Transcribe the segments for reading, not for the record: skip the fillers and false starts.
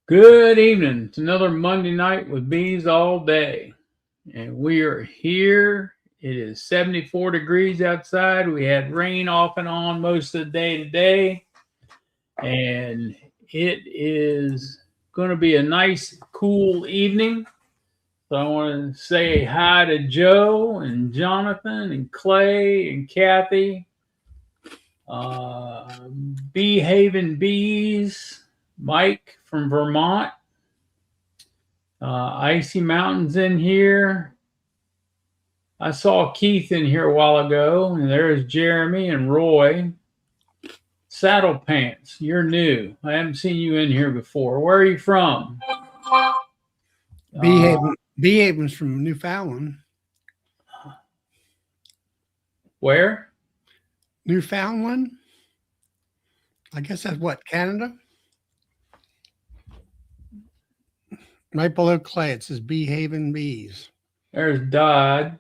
Good evening. It's another Monday night with bees all day. And we are here. It is 74 degrees outside. We had rain off and on most of the day today. And it is going to be a nice, cool evening. So I want to say hi to Joe and Jonathan and Clay and Kathy, uh, Bee Haven Bees, Mike from Vermont. Icy Mountains in here. I saw Keith in here a while ago, and there's Jeremy and Roy. Saddle Pants, you're new. I haven't seen you in here before. Where are you from? Uh, Beehaven's from Newfoundland. where? Newfoundland? I guess that's what, Canada? Right below Clay, it says Beehaven Bees. There's Dodd.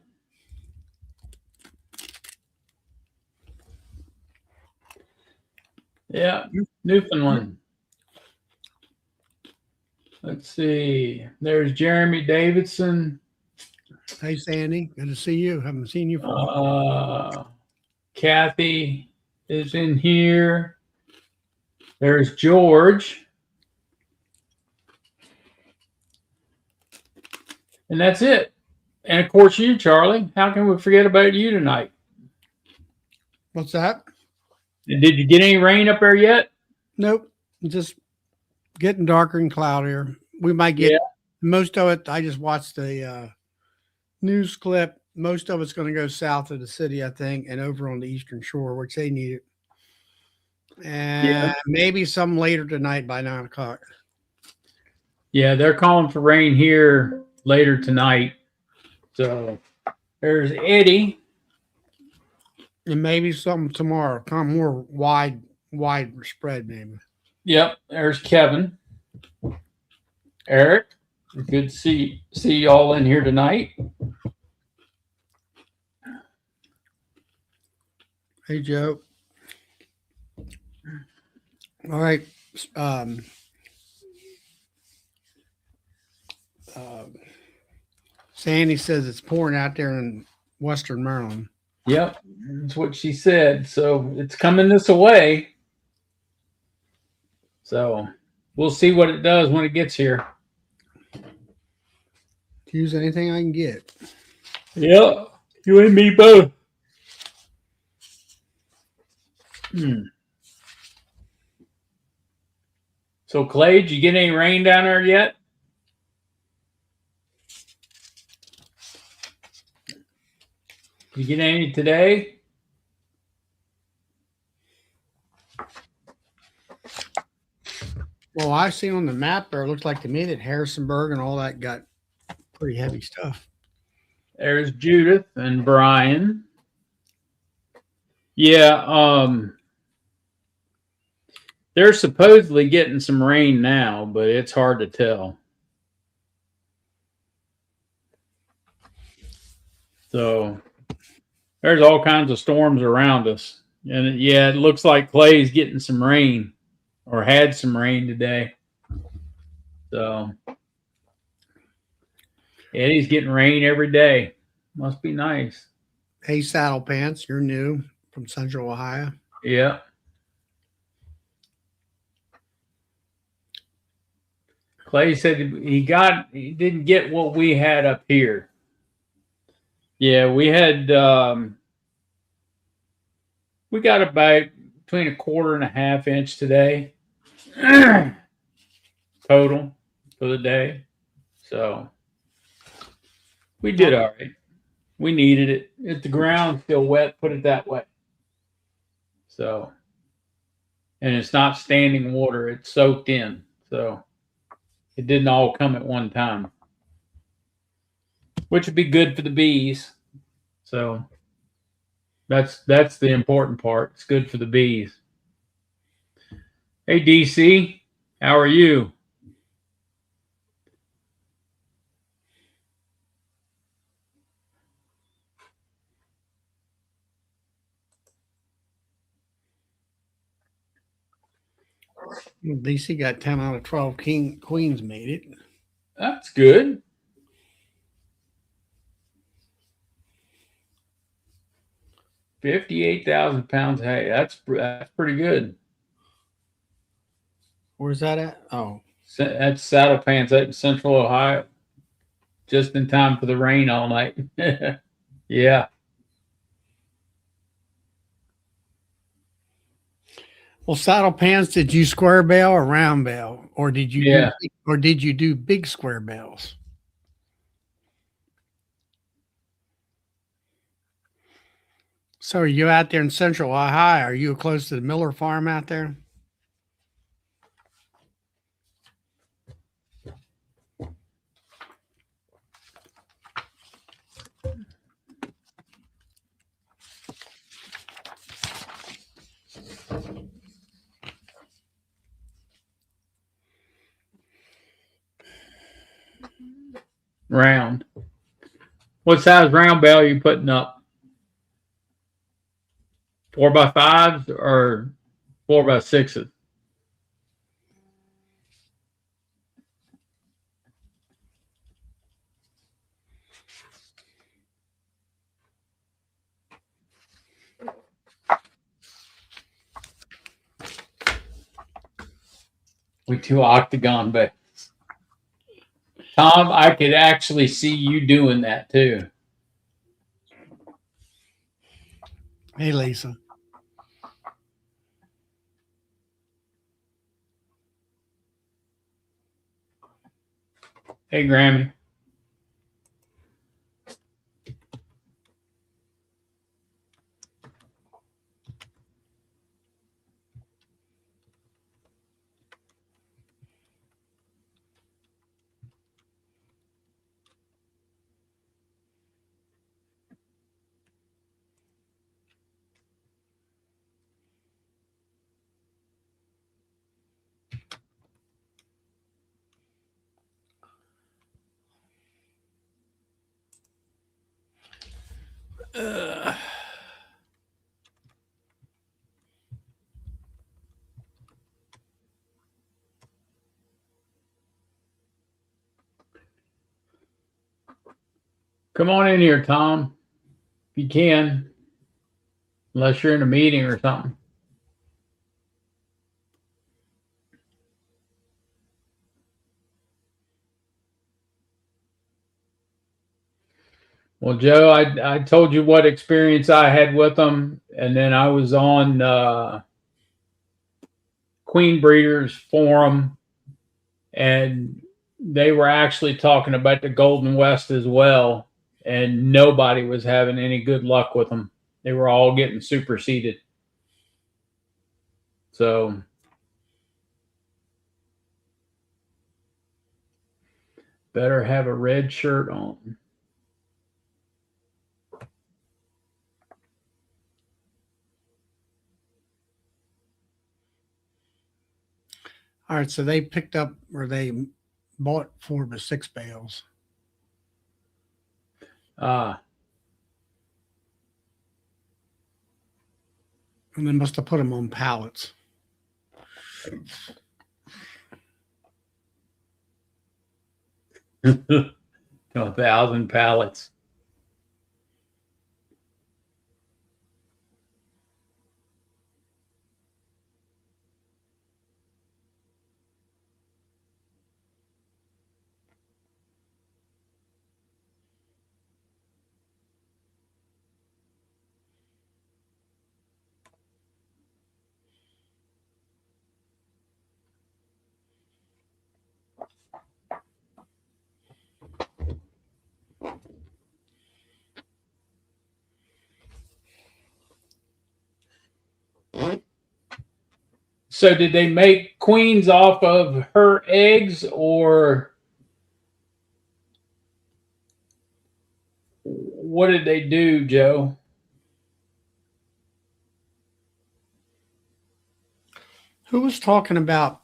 Yeah, Newfoundland. Let's see. There's Jeremy Davidson. Hey, Sandy. Good to see you. Haven't seen you for a while. Kathy is in here. There's George. And that's it. And of course, you, Charlie. How can we forget about you tonight? What's that? Did you get any rain up there yet? Nope. Just getting darker and cloudier. We might get most of it. I just watched the news clip. Most of it's going to go south of the city, I think, and over on the eastern shore, which they need it. And maybe some later tonight by 9 o'clock. Yeah, they're calling for rain here later tonight. So there's Eddie. And maybe something tomorrow. Kind of more wide spread, maybe. Yep, there's Kevin. Eric. Good to see y'all in here tonight. Hey, Joe. All right. Sandy says it's pouring out there in Western Maryland. Yep, that's what she said. So it's coming this way. So we'll see what it does when it gets here. Use anything I can get. Yep, you and me both. So Clay, did you get any rain down there yet? Did you get any today? Well, I see on the map there, it looks like to me that Harrisonburg and all that got pretty heavy stuff. There's Judith and Brian. Yeah, they're supposedly getting some rain now, but it's hard to tell. So there's all kinds of storms around us. And it looks like Clay's getting some rain or had some rain today. So Eddie's getting rain every day. Must be nice. Hey, Saddle Pants, you're new from Central Ohio. Yeah. Clay said he didn't get what we had up here. Yeah, we had we got about between a quarter and a half inch today total for the day. So we did all right. We needed it. If the ground's still wet, put it that way. So, and it's not standing water; it's soaked in. So it didn't all come at one time, which would be good for the bees. So that's the important part. It's good for the bees. Hey DC, how are you? DC got 10 out of 12 queens made it. That's good. 58,000 pounds. Hey, that's pretty good. Where's that at? Oh, That's Saddle Pants out in Central Ohio, just in time for the rain all night. Yeah. well, saddle pans. Did you square bale or round bale, or Yeah. did you do big square bales? So are you out there in Central Ohio? Are you close to the Miller farm out there? Round. What size round bale are you putting up? 4x5s or 4x6s? With 2 octagon bales. Tom, I could actually see you doing that too. Hey, Lisa. Hey, Grammy. Come on in here, Tom, if you can, unless you're in a meeting or something. Well, Joe, I told you what experience I had with them, and then I was on Queen Breeders Forum, and they were actually talking about the Golden West as well, and nobody was having any good luck with them. They were all getting superseded. So better have a red shirt on. All right, so they picked up or they bought 4x6 bales. Ah, And they must have put them on pallets. 1,000 pallets. So did they make queens off of her eggs, or what did they do, Joe? Who was talking about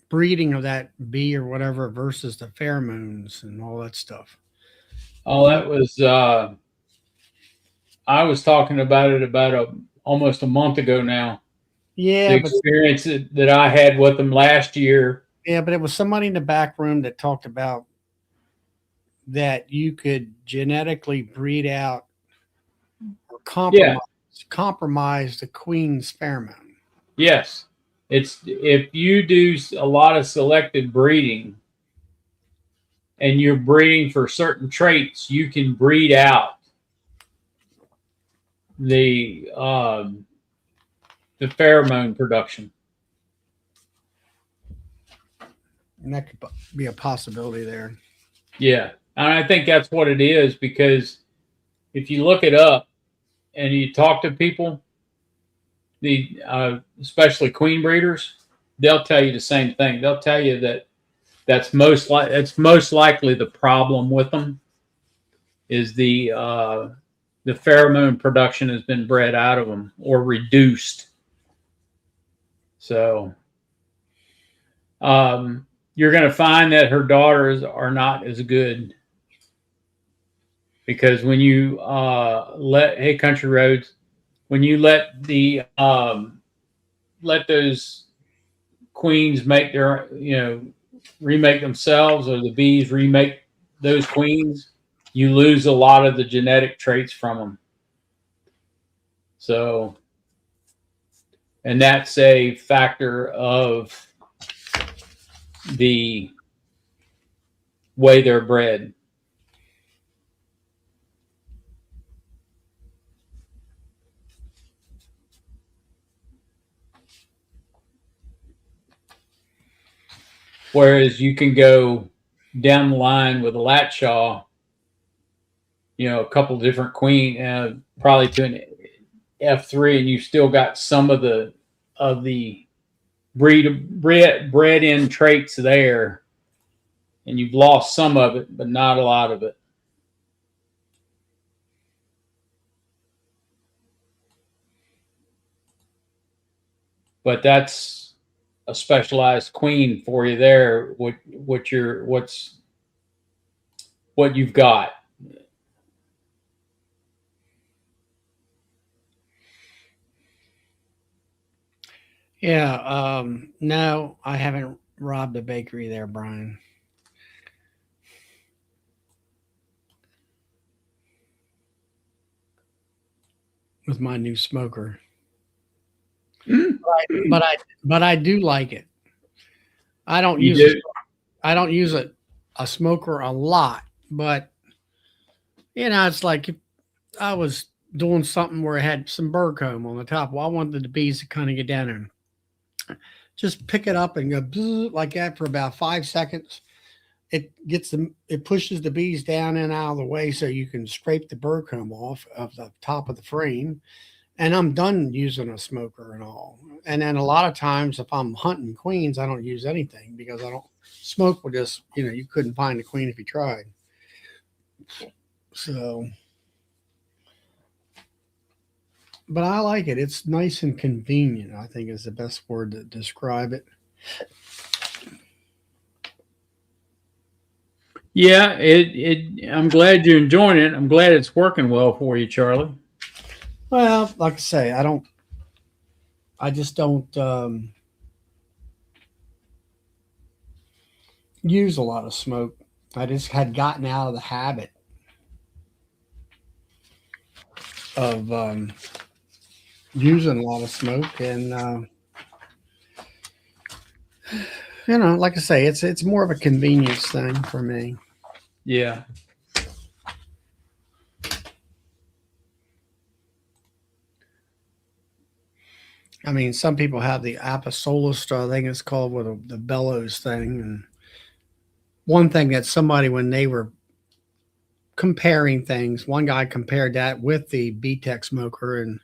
breeding of that bee or whatever versus the pheromones and all that stuff? Oh, that was I was talking about it about almost a month ago now. The Yeah, but experience that I had with them last year. yeah, but it was somebody in the back room that talked about that you could genetically breed out or Yeah, compromise the queen's pheromone. yes. It's if you do a lot of selective breeding and you're breeding for certain traits, you can breed out the um, the pheromone production. And that could be a possibility there. Yeah, and I think that's what it is because if you look it up and you talk to people, the especially queen breeders, they'll tell you the same thing. They'll tell you that that's most likely the problem with them is the pheromone production has been bred out of them or reduced. So you're going to find that her daughters are not as good because when you let hey country roads when you let those queens make their remake themselves or the bees remake those queens, you lose a lot of the genetic traits from them. So, and that's a factor of the way they're bred. Whereas you can go down the line with a Latshaw, a couple different queen, probably to an F3, and you still got some of the bred in traits there, and you've lost some of it, but not a lot of it. But that's a specialized queen for you there. What you've got. Yeah. No, I haven't robbed a bakery there, Brian, with my new smoker. Mm, But I do like it. I don't you use a do. I don't use a smoker a lot, but it's like if I was doing something where it had some bird comb on the top. Well, I wanted the bees to kind of get down and just pick it up and go bzz, like that for about 5 seconds. It pushes the bees down and out of the way so you can scrape the bird comb off of the top of the frame. And I'm done using a smoker and all. And then a lot of times, if I'm hunting queens, I don't use anything because I don't smoke. Will just you couldn't find a queen if you tried. So, but I like it. It's nice and convenient. I think is the best word to describe it. Yeah, I'm glad you're enjoying it. I'm glad it's working well for you, Charlie. Well, like I say, I just don't use a lot of smoke. I just had gotten out of the habit of using a lot of smoke, and like I say, it's more of a convenience thing for me. Yeah. I mean, some people have the aposolist, I think it's called, with the bellows thing. And one thing that somebody, when they were comparing things, one guy compared that with the BTEC smoker. And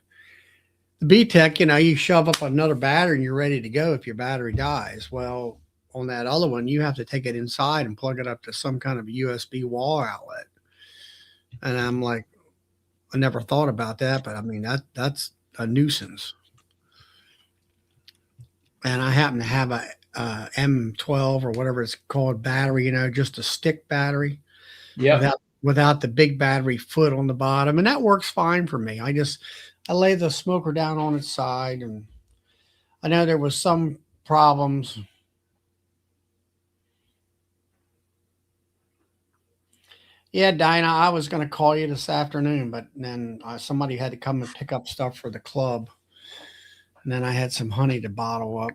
the BTEC, you shove up another battery and you're ready to go if your battery dies. Well, on that other one, you have to take it inside and plug it up to some kind of USB wall outlet. And I'm like, I never thought about that, but I mean that's a nuisance. And I happen to have a M12 or whatever it's called battery, just a stick battery Yep. without the big battery foot on the bottom, and that works fine for me. I lay the smoker down on its side, and I know there was some problems. Yeah, Dinah, I was going to call you this afternoon, but then somebody had to come and pick up stuff for the club. And then I had some honey to bottle up.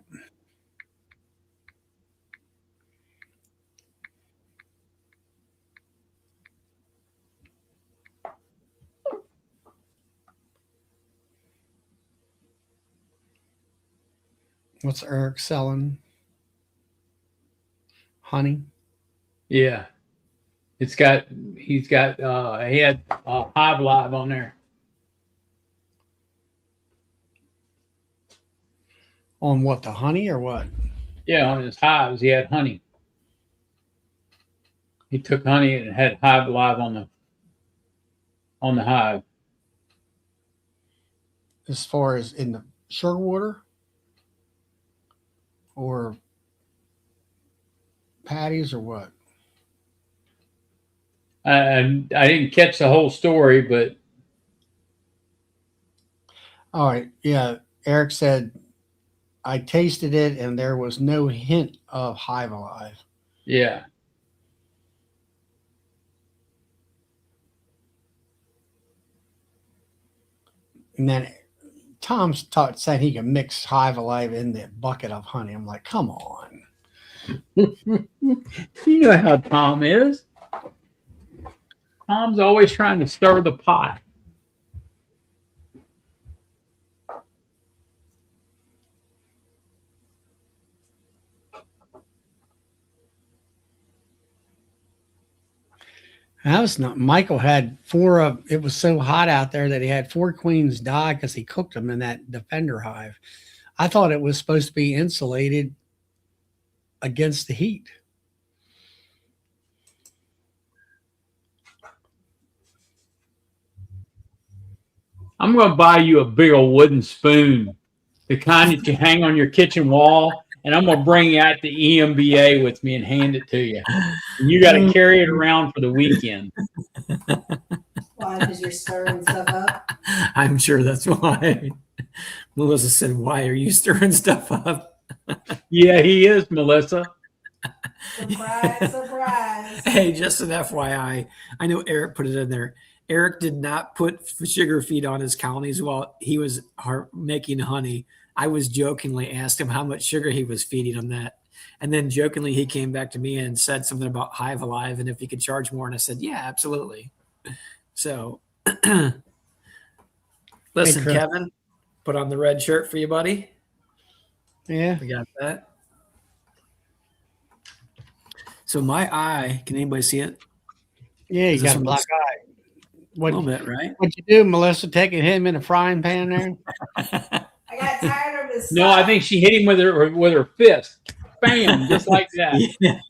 What's Eric selling? Honey? Yeah. He's got he had Hive Live on there. On what, the honey or what? Yeah, on his hives he had honey. He took honey and had Hive Live on the hive. As far as in the sugar water? Or patties or what? I didn't catch the whole story, but All right. Yeah. Eric said, I tasted it and there was no hint of Hive Alive. yeah. And then Tom's said he can mix Hive Alive in the bucket of honey. I'm like, come on. You know how Tom is. Tom's always trying to stir the pot. That was not. Michael had four of. It was so hot out there that he had four queens die because he cooked them in that Defender hive. I thought it was supposed to be insulated against the heat. I'm going to buy you a big old wooden spoon, the kind that you hang on your kitchen wall, and I'm going to bring it out to EMBA with me and hand it to you. And you got to carry it around for the weekend. Why? Because you're stirring stuff up? I'm sure that's why. Melissa said, why are you stirring stuff up? Yeah, he is, Melissa. Surprise, surprise. Hey, just an FYI, I know Eric put it in there. Eric did not put sugar feed on his colonies while he was making honey. I was jokingly asked him how much sugar he was feeding on that. And then jokingly, he came back to me and said something about Hive Alive and if he could charge more. And I said, yeah, absolutely. So listen, Hey, Kevin, put on the red shirt for you, buddy. Yeah. We got that. So my eye, can anybody see it? Yeah, you Is got this a one black eye. A little bit, right? What'd you do, Melissa? Taking him in a frying pan there? I got tired of his No, I think she hit him with her fist. Bam, just like that. Yeah.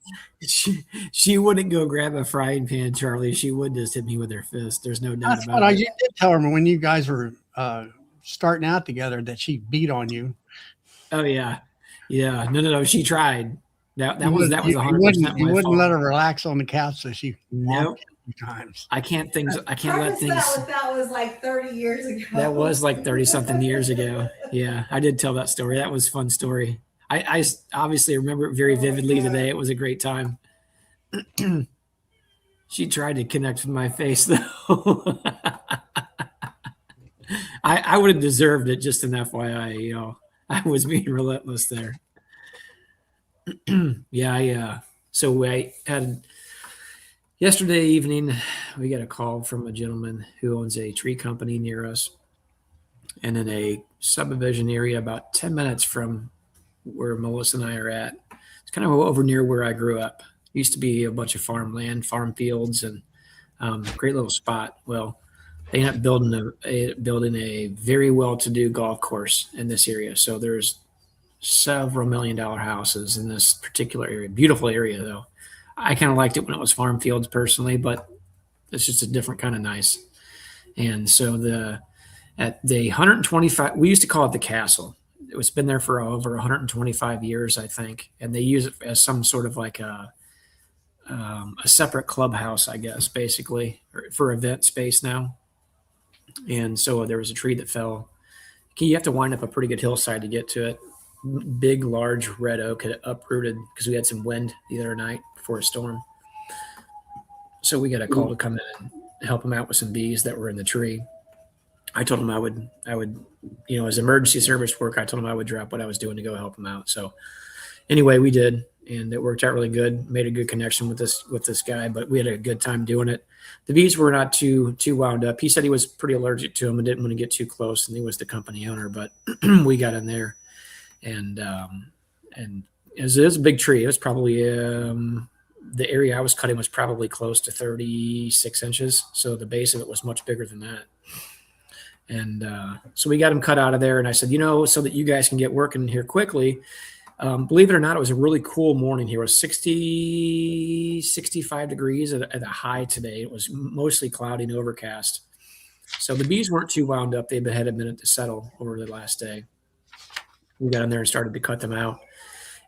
She wouldn't go grab a frying pan, Charlie. She would just hit me with her fist. There's no doubt That's about what I it. did tell her when you guys were starting out together that she beat on you. Oh yeah, yeah. No. She tried. That was 100% You my wouldn't fault. let her relax on the couch, so she Nope. a few times. I can't let Preface things. that was like 30 years ago. That was like 30-something years ago. Yeah, I did tell that story. That was a fun story. I obviously remember it very vividly today. It was a great time. She tried to connect with my face, though. I would have deserved it, just an FYI. You know, I was being relentless there. Yeah. So I had yesterday evening, we got a call from a gentleman who owns a tree company near us, and in a subdivision area about 10 minutes from where Melissa and I are at. It's kind of over near where I grew up. Used to be a bunch of farmland, farm fields, and great little spot. Well, they ended up building a very well-to-do golf course in this area. So there's several $1 million houses in this particular area. Beautiful area, though. I kind of liked it when it was farm fields personally, but it's just a different kind of nice. And so at the 125, we used to call it the castle. It's been there for over 125 years, I think, and they use it as some sort of like a separate clubhouse, I guess, basically, for event space now. And so there was a tree that fell. You have to wind up a pretty good hillside to get to it. big, large red oak had uprooted because we had some wind the other night before a storm. So we got a call to come in and help them out with some bees that were in the tree. I told them I would, as emergency service work, I told them I would drop what I was doing to go help them out. So anyway, we did, and it worked out really good. Made a good connection with this guy, but we had a good time doing it. The bees were not too wound up. He said he was pretty allergic to them and didn't want to get too close, and he was the company owner. But we got in there, and it was a big tree. It was probably the area I was cutting was probably close to 36 inches, so the base of it was much bigger than that. And so we got him cut out of there, and I said, so that you guys can get working here quickly. Believe it or not, it was a really cool morning here. It was 65 degrees at a high today. It was mostly cloudy and overcast. So the bees weren't too wound up. They had a minute to settle over the last day. We got in there and started to cut them out.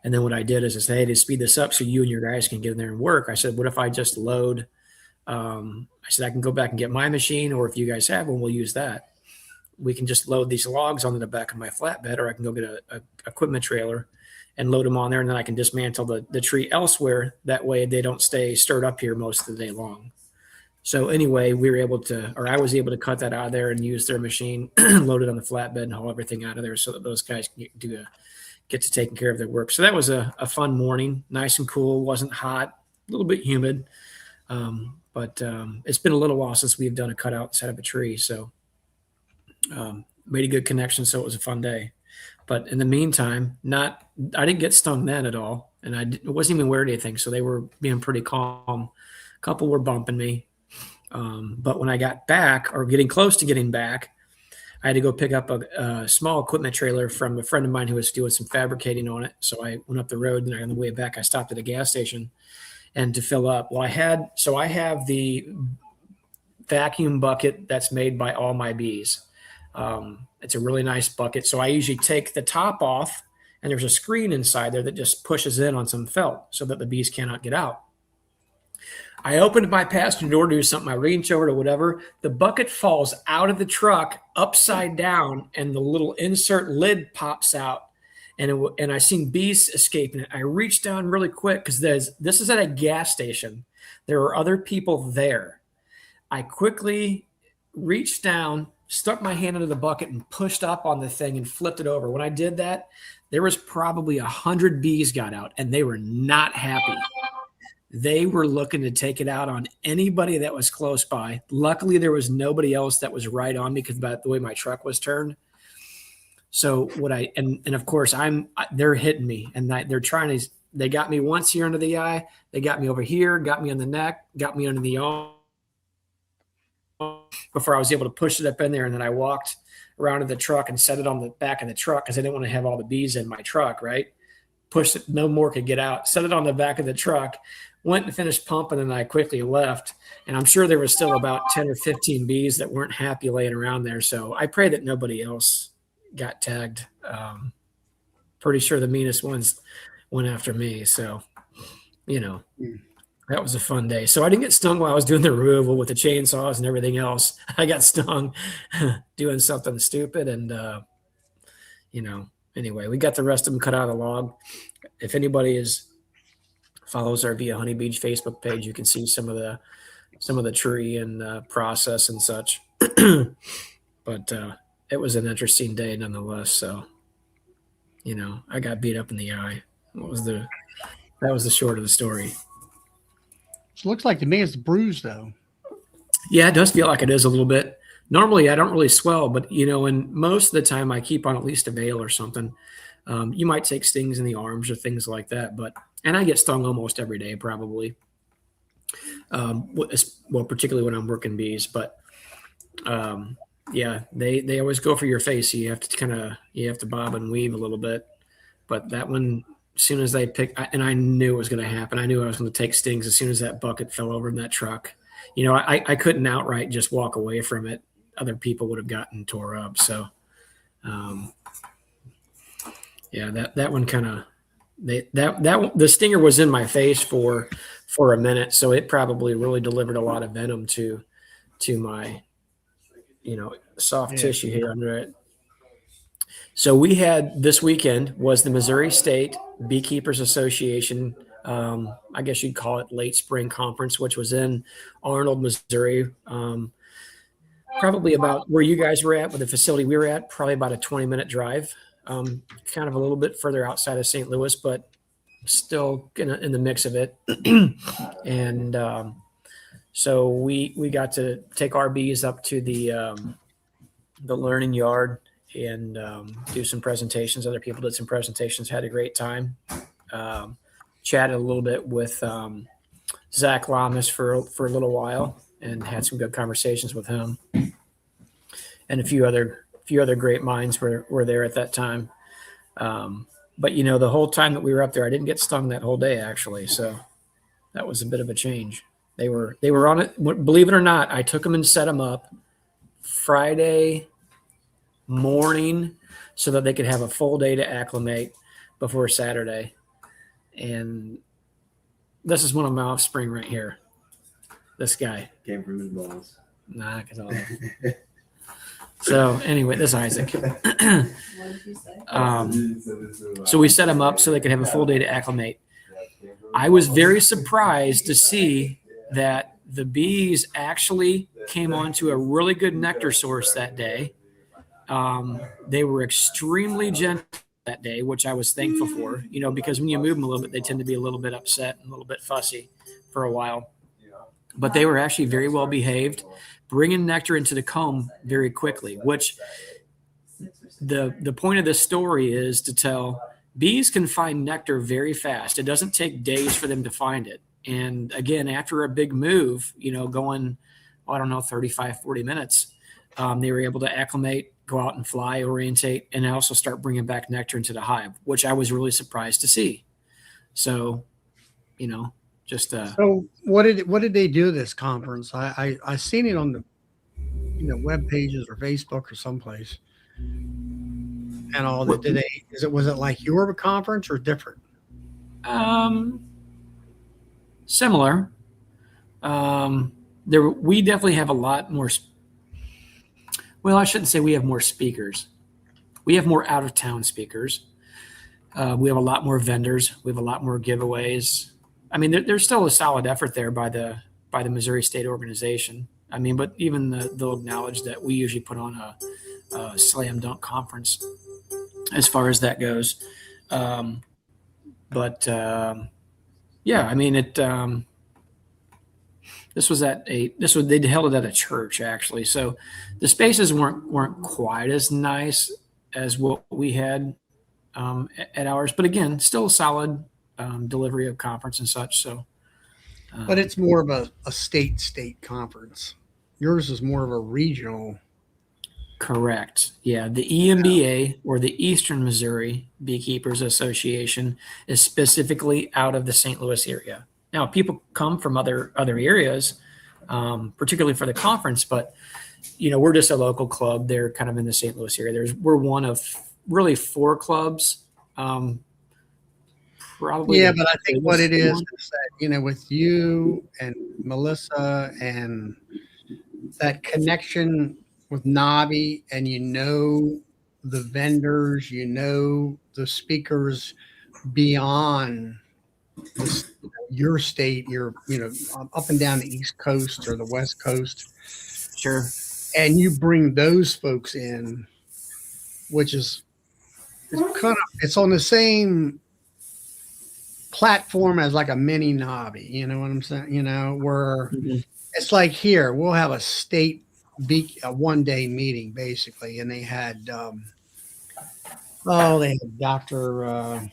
And then what I did is I said, hey, to speed this up so you and your guys can get in there and work, I said, what if I just load? I said, I can go back and get my machine, or if you guys have one, we'll use that. We can just load these logs onto the back of my flatbed, or I can go get a equipment trailer and load them on there, and then I can dismantle the tree elsewhere. That way they don't stay stirred up here most of the day long. So anyway, I was able to cut that out of there and use their machine, load it on the flatbed and haul everything out of there so that those guys can get to taking care of their work. So that was a fun morning, nice and cool, wasn't hot, a little bit humid. But it's been a little while since we've done a cutout and set up a tree. So made a good connection. So it was a fun day. But in the meantime, I didn't get stung then at all. And I wasn't even wearing anything. So they were being pretty calm. A couple were bumping me. But when I got back, or getting close to getting back, I had to go pick up a small equipment trailer from a friend of mine who was doing some fabricating on it. So I went up the road, and on the way back, I stopped at a gas station and to fill up. Well, I have the vacuum bucket that's made by All My Bees. It's a really nice bucket. So I usually take the top off, and there's a screen inside there that just pushes in on some felt so that the bees cannot get out. I opened my passenger door to do something. I reach over to whatever. The bucket falls out of the truck upside down, and the little insert lid pops out. And I seen bees escaping it. I reached down really quick because this is at a gas station. There were other people there. I quickly reached down, stuck my hand into the bucket, and pushed up on the thing and flipped it over. When I did that, there was probably 100 bees got out, and they were not happy. They were looking to take it out on anybody that was close by. Luckily, there was nobody else that was right on me because about the way my truck was turned. So and of course they're hitting me, and they got me once here under the eye. They got me over here, got me on the neck, got me under the arm before I was able to push it up in there. And then I walked around to the truck and set it on the back of the truck because I didn't want to have all the bees in my truck, right? Pushed it, no more could get out, set it on the back of the truck, went and finished pumping, and I quickly left. And I'm sure there was still about 10 or 15 bees that weren't happy laying around there. So I pray that nobody else got tagged. Pretty sure the meanest ones went after me. So, that was a fun day. So I didn't get stung while I was doing the removal with the chainsaws and everything else. I got stung doing something stupid. And, anyway, we got the rest of them cut out of the log. If anybody follows our Via Honey Beach Facebook page, you can see some of the tree and process and such. But it was an interesting day nonetheless. So, I got beat up in the eye. That was the short of the story. It looks like to me it's bruised though. Yeah, it does feel like it is a little bit. Normally I don't really swell, but and most of the time I keep on at least a veil or something. You might take stings in the arms or things like that, and I get stung almost every day probably. Particularly when I'm working bees, but yeah, they always go for your face. So you have to bob and weave a little bit, but that one, as soon as they and I knew it was going to happen. I knew I was going to take stings as soon as that bucket fell over in that truck. I couldn't outright just walk away from it. Other people would have gotten tore up. So, yeah, that one kind of, the stinger was in my face for a minute. So it probably really delivered a lot of venom to my, soft tissue here under it. So we had this weekend was the Missouri State Beekeepers Association. I guess you'd call it late spring conference, which was in Arnold, Missouri. Probably about where you guys were at with the facility we were at, probably about a 20-minute drive, kind of a little bit further outside of St. Louis, but still in the mix of it. And so we got to take our bees up to the learning yard and do some presentations. Other people did some presentations, had a great time. Chatted a little bit with Zach Lamas for a little while and had some good conversations with him. And a few other great minds were there at that time. But the whole time that we were up there, I didn't get stung that whole day actually. So that was a bit of a change. They were on it. Believe it or not, I took them and set them up Friday morning so that they could have a full day to acclimate before Saturday. And this is one of my offspring right here. This guy came from his balls. Nah, cause all so anyway, this is Isaac. What did you say? So we set him up so they could have a full day to acclimate. I was very surprised to see that the bees actually came onto a really good nectar source that day. They were extremely gentle that day, which I was thankful for, because when you move them a little bit, they tend to be a little bit upset and a little bit fussy for a while. But they were actually very well behaved, bringing nectar into the comb very quickly, which the point of this story is to tell bees can find nectar very fast. It doesn't take days for them to find it. And again, after a big move, going, 35, 40 minutes, they were able to acclimate, go out and fly, orientate, and also start bringing back nectar into the hive, which I was really surprised to see. So, just So what did they do this conference? I seen it on the web pages or Facebook or someplace. And all that was it like your conference or different? Similar. We definitely have a lot more. Well, I shouldn't say we have more speakers. We have more out of town speakers. We have a lot more vendors. We have a lot more giveaways. I mean, there's still a solid effort there by the Missouri State organization. I mean, but even they'll acknowledge that we usually put on a slam dunk conference as far as that goes. Yeah, I mean, they held it at a church actually. So the spaces weren't quite as nice as what we had at ours, but again, still a solid delivery of conference and such. So, but it's more of a state conference. Yours is more of a regional. Correct. Yeah. The EMBA, or the Eastern Missouri Beekeepers Association, is specifically out of the St. Louis area. Now, people come from other areas, particularly for the conference, but we're just a local club. They're kind of in the St. Louis area. We're one of really 4 clubs. Probably. Yeah, but I think what it is that, with you and Melissa and that connection with Navi, and the vendors, the speakers beyond your state, up and down the East Coast or the West Coast. Sure. And you bring those folks in, which is it's on the same platform as like a mini Navi. You know what I'm saying? Where it's like here, we'll have a state a one-day meeting basically, and they had Dr.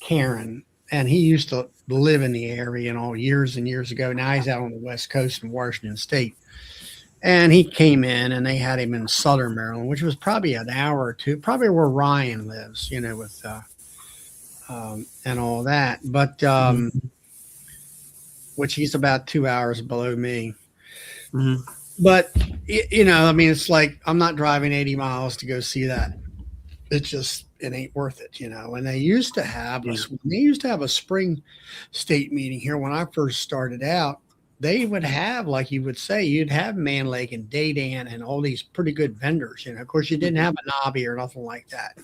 Karen, and he used to live in the area years and years ago. Now he's out on the West Coast in Washington State, and he came in, and they had him in Southern Maryland, which was probably an hour or two, probably where Ryan lives, with and all that, but which he's about 2 hours below me. Mm-hmm. But I mean, it's like I'm not driving 80 miles to go see that. It ain't worth it, And they used to have a spring state meeting here when I first started out. they would have, like you would say, you'd have Man Lake and Daydan and all these pretty good vendors. Of course, you didn't have a Nobby or nothing like that.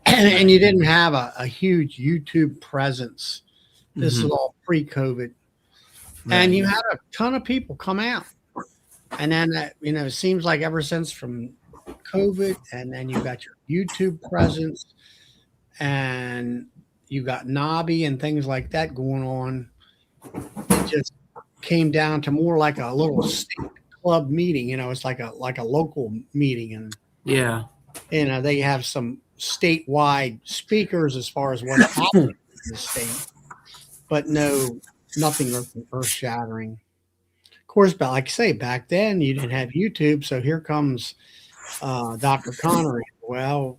And you didn't have a huge YouTube presence. This is all pre-COVID. Right. And you had a ton of people come out. And then, it seems like ever since from COVID, and then you got your YouTube presence and you got Nobby and things like that going on. It just came down to more like a little state club meeting. It's like a local meeting. And, Yeah. they have some statewide speakers as far as what's happening in the state, but nothing earth shattering. Of course, but like I say, back then you didn't have YouTube, so here comes Dr. Connery. Well,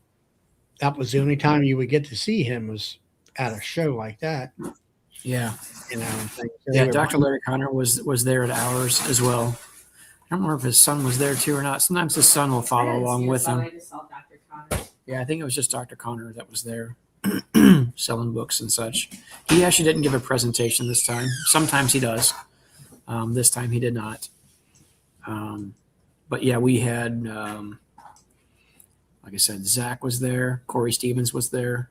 that was the only time you would get to see him was at a show like that. Yeah. So Dr. Larry Connor was there at ours as well. I don't remember if his son was there too or not. Sometimes his son will follow along with him. I just saw Dr. Connor. Yeah, I think it was just Dr. Connor that was there selling books and such. He actually didn't give a presentation this time. Sometimes he does. This time he did not. But yeah, we had, like I said, Zach was there. Corey Stevens was there.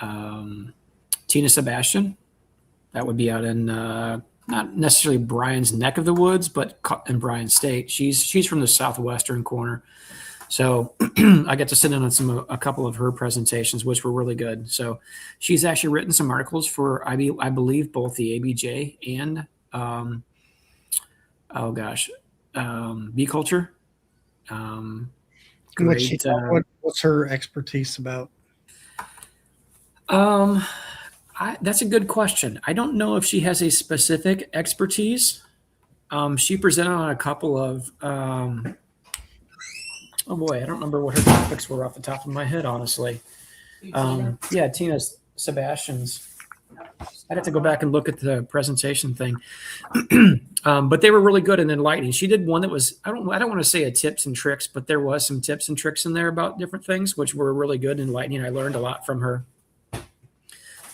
Tina Sebastian. That would be out in not necessarily Brian's neck of the woods, but in Brian's state. She's from the southwestern corner. So I got to sit in on a couple of her presentations, which were really good. So she's actually written some articles for, I believe, both the ABJ and, Bee Culture. What's her expertise about? That's a good question. I don't know if she has a specific expertise. She presented on a couple of, I don't remember what her topics were off the top of my head, honestly. Tina Sebastian's. I'd have to go back and look at the presentation thing. But they were really good and enlightening. She did one that was, I don't want to say a tips and tricks, but there was some tips and tricks in there about different things, which were really good and enlightening. I learned a lot from her.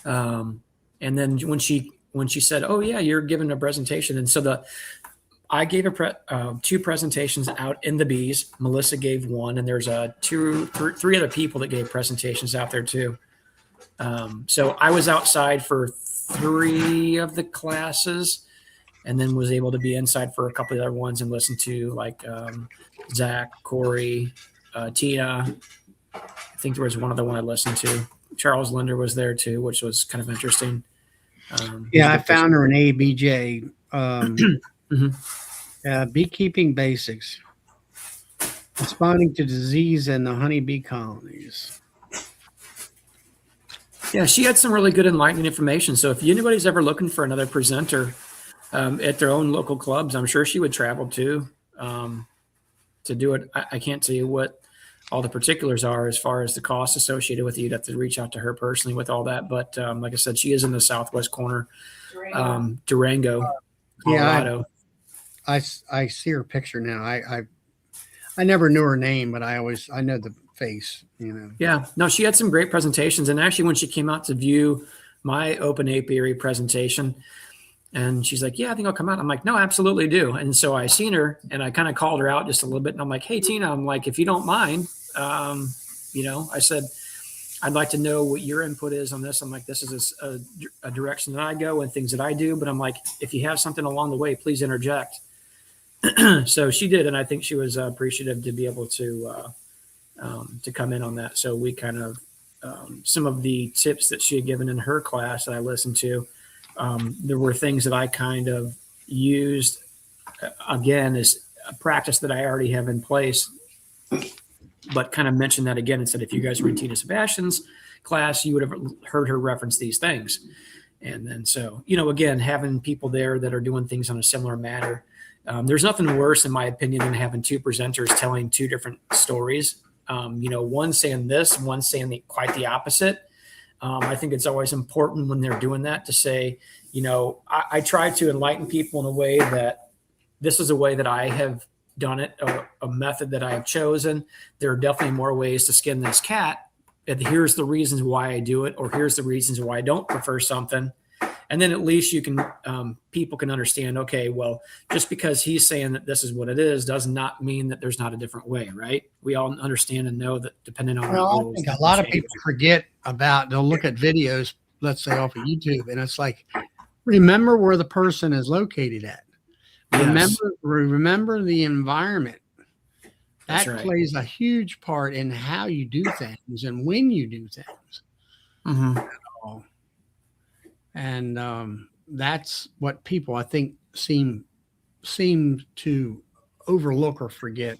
And then when she said, "Oh yeah, you're giving a presentation," and so I gave two presentations out in the bees. Melissa gave one, and there's three other people that gave presentations out there too. So I was outside for 3 of the classes, and then was able to be inside for a couple of other ones and listen to like Zach, Corey, Tina. I think there was one other one I listened to. Charles Linder was there too, which was kind of interesting. I found her in ABJ. Beekeeping basics. Responding to disease in the honeybee colonies. Yeah, she had some really good enlightening information. So if anybody's ever looking for another presenter at their own local clubs, I'm sure she would travel too to do it. I can't tell you what all the particulars are as far as the costs associated with it. You'd have to reach out to her personally with all that. But like I said, she is in the southwest corner, Durango, Colorado. I see her picture now. I never knew her name, but I know the face, Yeah, no, she had some great presentations. And actually when she came out to view my open apiary presentation, and she's like, "Yeah, I think I'll come out." I'm like, "No, absolutely do." And so I seen her and I kind of called her out just a little bit. And I'm like, "Hey, Tina," I'm like, "if you don't mind, I said, I'd like to know what your input is on this." I'm like, "This is a direction that I go and things that I do." But I'm like, "If you have something along the way, please interject." So she did. And I think she was appreciative to be able to come in on that. So we kind of, some of the tips that she had given in her class that I listened to, there were things that I kind of used, again, as a practice that I already have in place, but kind of mentioned that again and said, if you guys were in Tina Sebastian's class, you would have heard her reference these things. And then, so, again, having people there that are doing things on a similar manner, there's nothing worse, in my opinion, than having 2 presenters telling 2 different stories. One saying this, one saying quite the opposite. I think it's always important when they're doing that to say, I try to enlighten people in a way that this is a way that I have done it, a method that I have chosen. There are definitely more ways to skin this cat. And here's the reasons why I do it, or here's the reasons why I don't prefer something. And then at least you can, people can understand, okay, well, just because he's saying that this is what it is, does not mean that there's not a different way, right? We all understand and know that depending on Well, our I rules. think a lot of people forget about, they'll look at videos, let's say off of YouTube, and it's like, remember where the person is located at. Yes, Remember the environment. that's That right. plays a huge part in how you do things and when you do things. Mm-hmm. And that's what people, I think, seem to overlook or forget.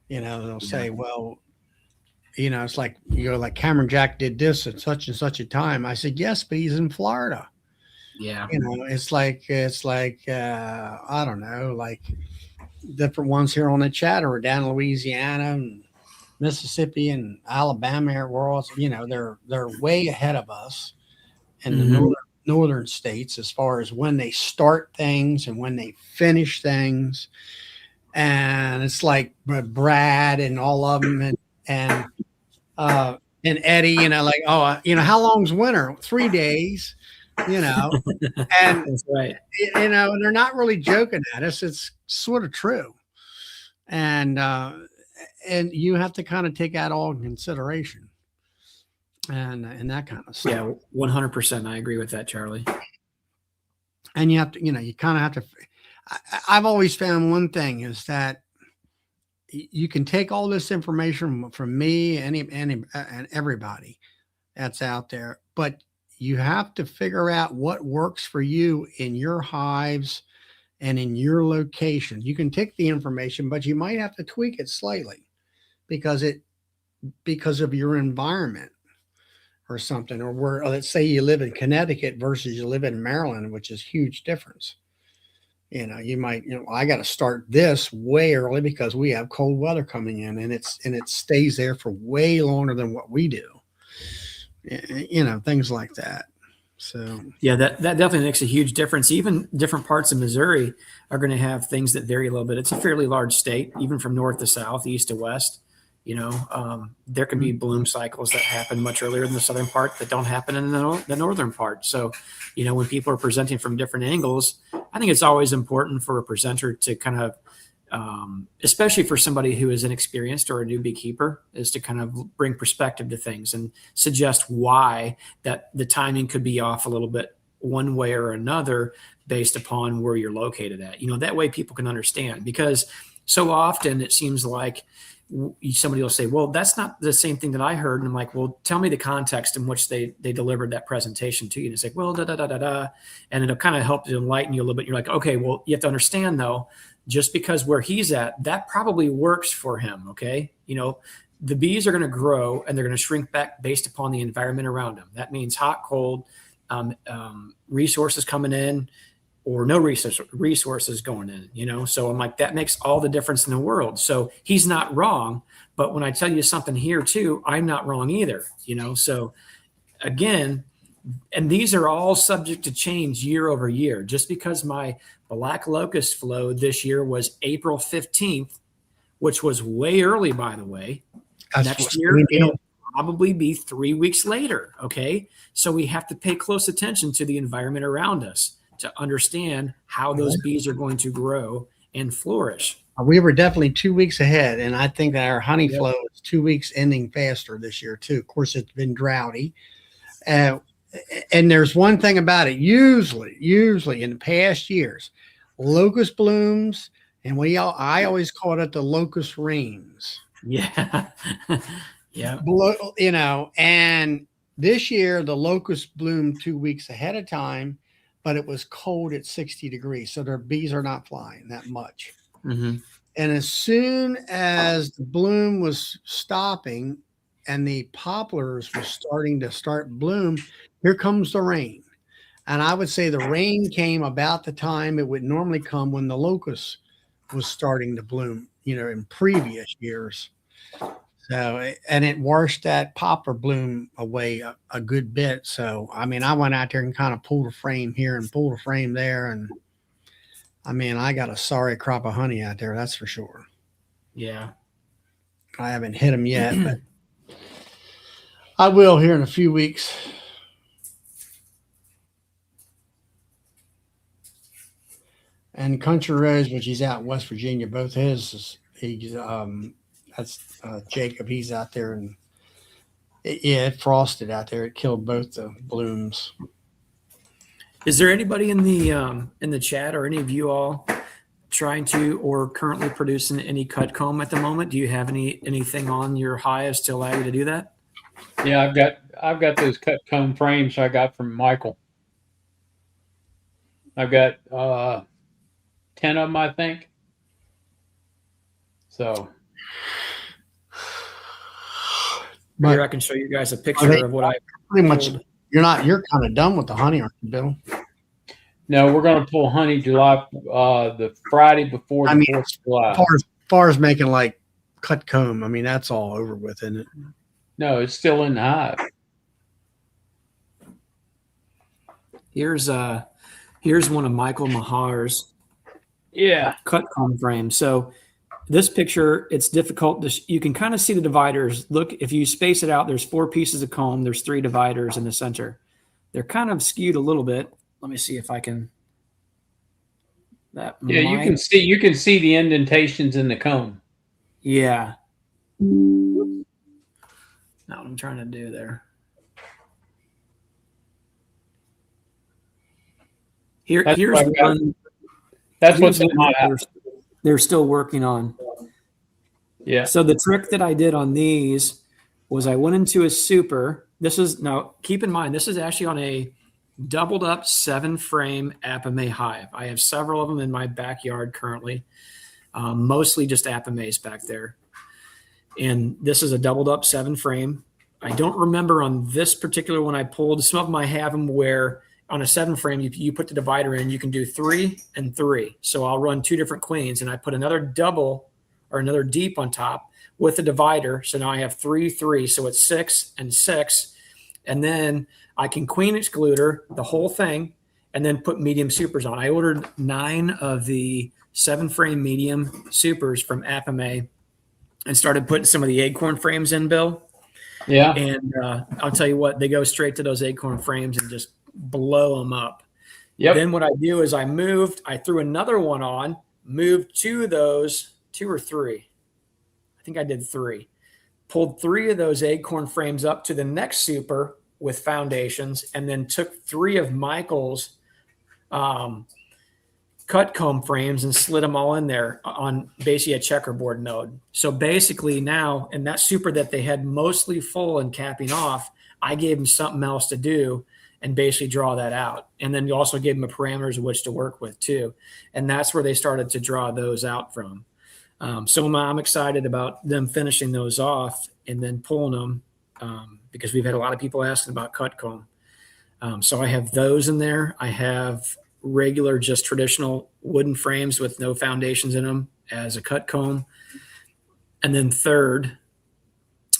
They'll say, well, it's like, like Cameron Jack did this at such and such a time. I said, yes, but he's in Florida. Yeah. It's like I don't know, like different ones here on the chat are down in Louisiana and Mississippi and Alabama. We're all, they're way ahead of us in the northern states as far as when they start things and when they finish things. And it's like Brad and all of them and Eddie, like, how long's winter? 3 days, and That's right. they're not really joking at us. It's sort of true. And you have to kind of take that all in consideration and that kind of stuff. Yeah, 100%. I agree with that, Charlie. And you have to, you kind of have to, I've always found one thing is that you can take all this information from me, and everybody that's out there, but you have to figure out what works for you in your hives and in your location. You can take the information, but you might have to tweak it slightly because of your environment or something, or where, let's say you live in Connecticut versus you live in Maryland, which is huge difference. You might, I got to start this way early because we have cold weather coming in, and it stays there for way longer than what we do. Things like that. So yeah, that definitely makes a huge difference. Even different parts of Missouri are going to have things that vary a little bit. It's a fairly large state, even from north to south, east to west. There can be bloom cycles that happen much earlier in the southern part that don't happen in the northern part. So, when people are presenting from different angles, I think it's always important for a presenter to kind of, especially for somebody who is inexperienced or a new beekeeper, is to kind of bring perspective to things and suggest why that the timing could be off a little bit one way or another based upon where you're located at. That way people can understand, because so often it seems like somebody will say, well, that's not the same thing that I heard. And I'm like, well, tell me the context in which they delivered that presentation to you. And it's like, well, and it'll kind of help to enlighten you a little bit. You're like, okay, well, you have to understand though, just because where he's at, that probably works for him. Okay. The bees are going to grow and they're going to shrink back based upon the environment around them. That means hot, cold, resources coming in, or no resources going in, So I'm like, that makes all the difference in the world. So he's not wrong, but when I tell you something here too, I'm not wrong either, So again, and these are all subject to change year over year. Just because my black locust flow this year was April 15th, which was way early, by the way. Next year, it'll probably be 3 weeks later. Okay. So we have to pay close attention to the environment around us to understand how those bees are going to grow and flourish. We were definitely 2 weeks ahead, and I think that our honey flow is 2 weeks ending faster this year too. Of course, it's been droughty, and there's one thing about it. Usually in the past years, locust blooms, and I always called it the locust rains. Yeah, yeah. And this year the locust bloomed 2 weeks ahead of time. But it was cold at 60 degrees. So their bees are not flying that much. Mm-hmm. And as soon as the bloom was stopping and the poplars were starting to bloom, here comes the rain. And I would say the rain came about the time it would normally come when the locust was starting to bloom, in previous years. So, and it washed that poplar bloom away a good bit. So, I went out there and kind of pulled a frame here and pulled a frame there. And I got a sorry crop of honey out there. That's for sure. Yeah. I haven't hit them yet, but I will here in a few weeks. And Country Rose, which he's out in West Virginia, both he's that's Jacob. He's out there, and it frosted out there. It killed both the blooms. Is there anybody in the chat or any of you all trying to or currently producing any cut comb at the moment? Do you have anything on your hives to allow you to do that? Yeah, I've got those cut comb frames I got from Michael. I've got 10 of them, I think. So, Here, I can show you guys a picture of what I pretty much. You're kind of done with the honey, aren't you, Bill? no, we're going to pull honey the Friday before the 4th of July. As far as making like cut comb, I mean, that's all over with, isn't it? No, it's still in the hive. Here's one of Michael Mahar's cut comb frames. So this picture, it's difficult you can kind of see the dividers. Look, if you space it out, there's 4 pieces of comb, there's 3 dividers in the center. They're kind of skewed a little bit. Let me see if I can you can see the indentations in the comb. Yeah. Not what I'm trying to do there. Here's one. That's what's in my house. They're still working on. Yeah. So the trick that I did on these was I went into a super. Now keep in mind, this is actually on a doubled up 7-frame Apame hive. I have several of them in my backyard currently, mostly just Apames back there. And this is a doubled up 7-frame. I don't remember on this particular one I pulled. Some of them I have them where on a 7-frame, you put the divider in, you can do 3 and 3. So I'll run 2 different queens, and I put another double or another deep on top with the divider. So now I have 3, 3. So it's 6 and 6. And then I can queen excluder the whole thing and then put medium supers on. I ordered 9 of the 7-frame medium supers from Apame and started putting some of the acorn frames in, Bill. Yeah. And I'll tell you what, they go straight to those acorn frames and just blow them up. Yep. Then what I do is I threw another one on, moved 2 of those, 2 or 3. I think I did 3. Pulled 3 of those acorn frames up to the next super with foundations, and then took 3 of Michael's cut comb frames and slid them all in there on basically a checkerboard node. So basically now, in that super that they had mostly full and capping off, I gave them something else to do and basically draw that out. And then you also gave them a parameters of which to work with too. And that's where they started to draw those out from. So I'm excited about them finishing those off and then pulling them because we've had a lot of people asking about cut comb. So I have those in there. I have regular, just traditional wooden frames with no foundations in them as a cut comb. And then third,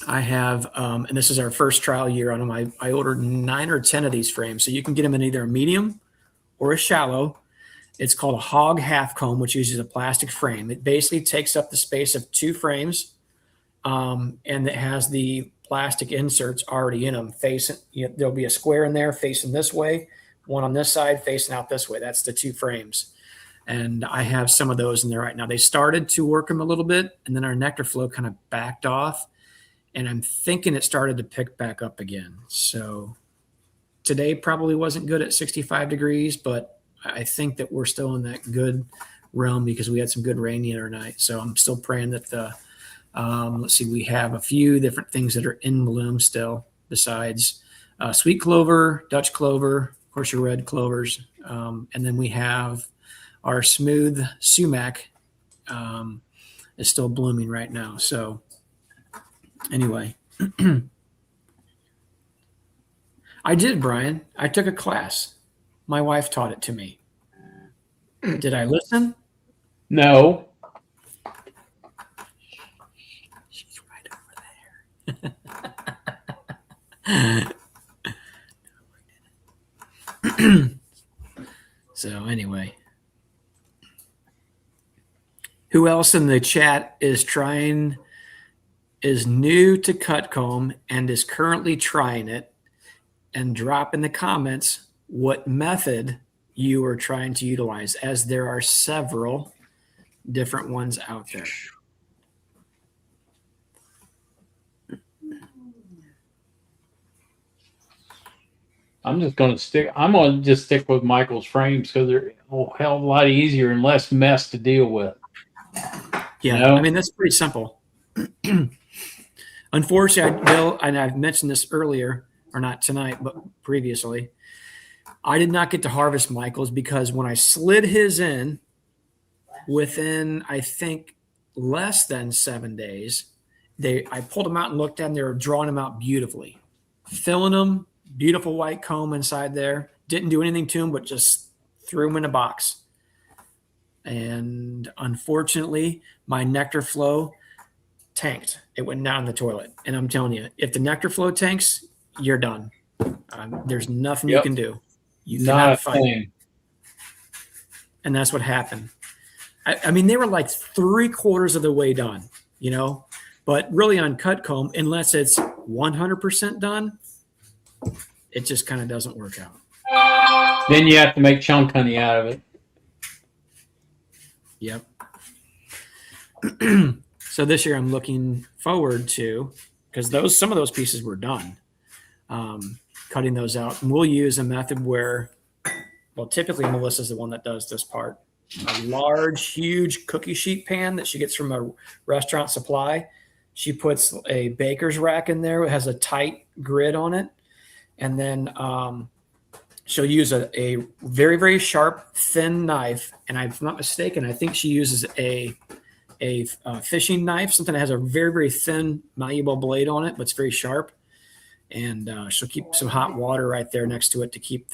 I have, and this is our first trial year on them. I ordered 9 or 10 of these frames. So you can get them in either a medium or a shallow. It's called a hog half comb, which uses a plastic frame. It basically takes up the space of 2 frames, and it has the plastic inserts already in them. There'll be a square in there facing this way, one on this side facing out this way. That's the 2 frames. And I have some of those in there right now. They started to work them a little bit, and then our nectar flow kind of backed off. And I'm thinking it started to pick back up again. So today probably wasn't good at 65 degrees, but I think that we're still in that good realm because we had some good rain the other night. So I'm still praying that let's see, we have a few different things that are in bloom still besides sweet clover, Dutch clover, of course your red clovers. And then we have our smooth sumac is still blooming right now. So anyway, I did, Brian. I took a class. My wife taught it to me. Did I listen? No. She's right over there. So anyway, who else in the chat is new to cut comb and is currently trying it? And drop in the comments what method you are trying to utilize, as there are several different ones out there. I'm going to just stick with Michael's frames because they're a hell of a lot easier and less mess to deal with. Yeah, You know? I mean, that's pretty simple. Unfortunately, Bill, and I've mentioned this earlier, or not tonight, but previously, I did not get to harvest Michael's because when I slid his in within, I think, less than 7 days, I pulled them out and looked at them. They were drawing them out beautifully, filling them, beautiful white comb inside there. Didn't do anything to them, but just threw them in a box. And unfortunately, my nectar flow tanked. It went down the toilet. And I'm telling you, if the nectar flow tanks, you're done. There's nothing you can do. You cannot fight. Thing. And that's what happened. I mean, they were like 3/4 of the way done, you know, but really on cut comb, unless it's 100% done, it just kind of doesn't work out. Then you have to make chunk honey out of it. Yep. So this year I'm looking forward to, because some of those pieces were done, cutting those out. And we'll use a method where, well, typically Melissa's the one that does this part. A large, huge cookie sheet pan that she gets from a restaurant supply. She puts a baker's rack in there. It has a tight grid on it. And then she'll use a very, very sharp, thin knife. And if I'm not mistaken, I think she uses a fishing knife, something that has a very, very thin, malleable blade on it, but it's very sharp. And she'll keep some hot water right there next to it to keep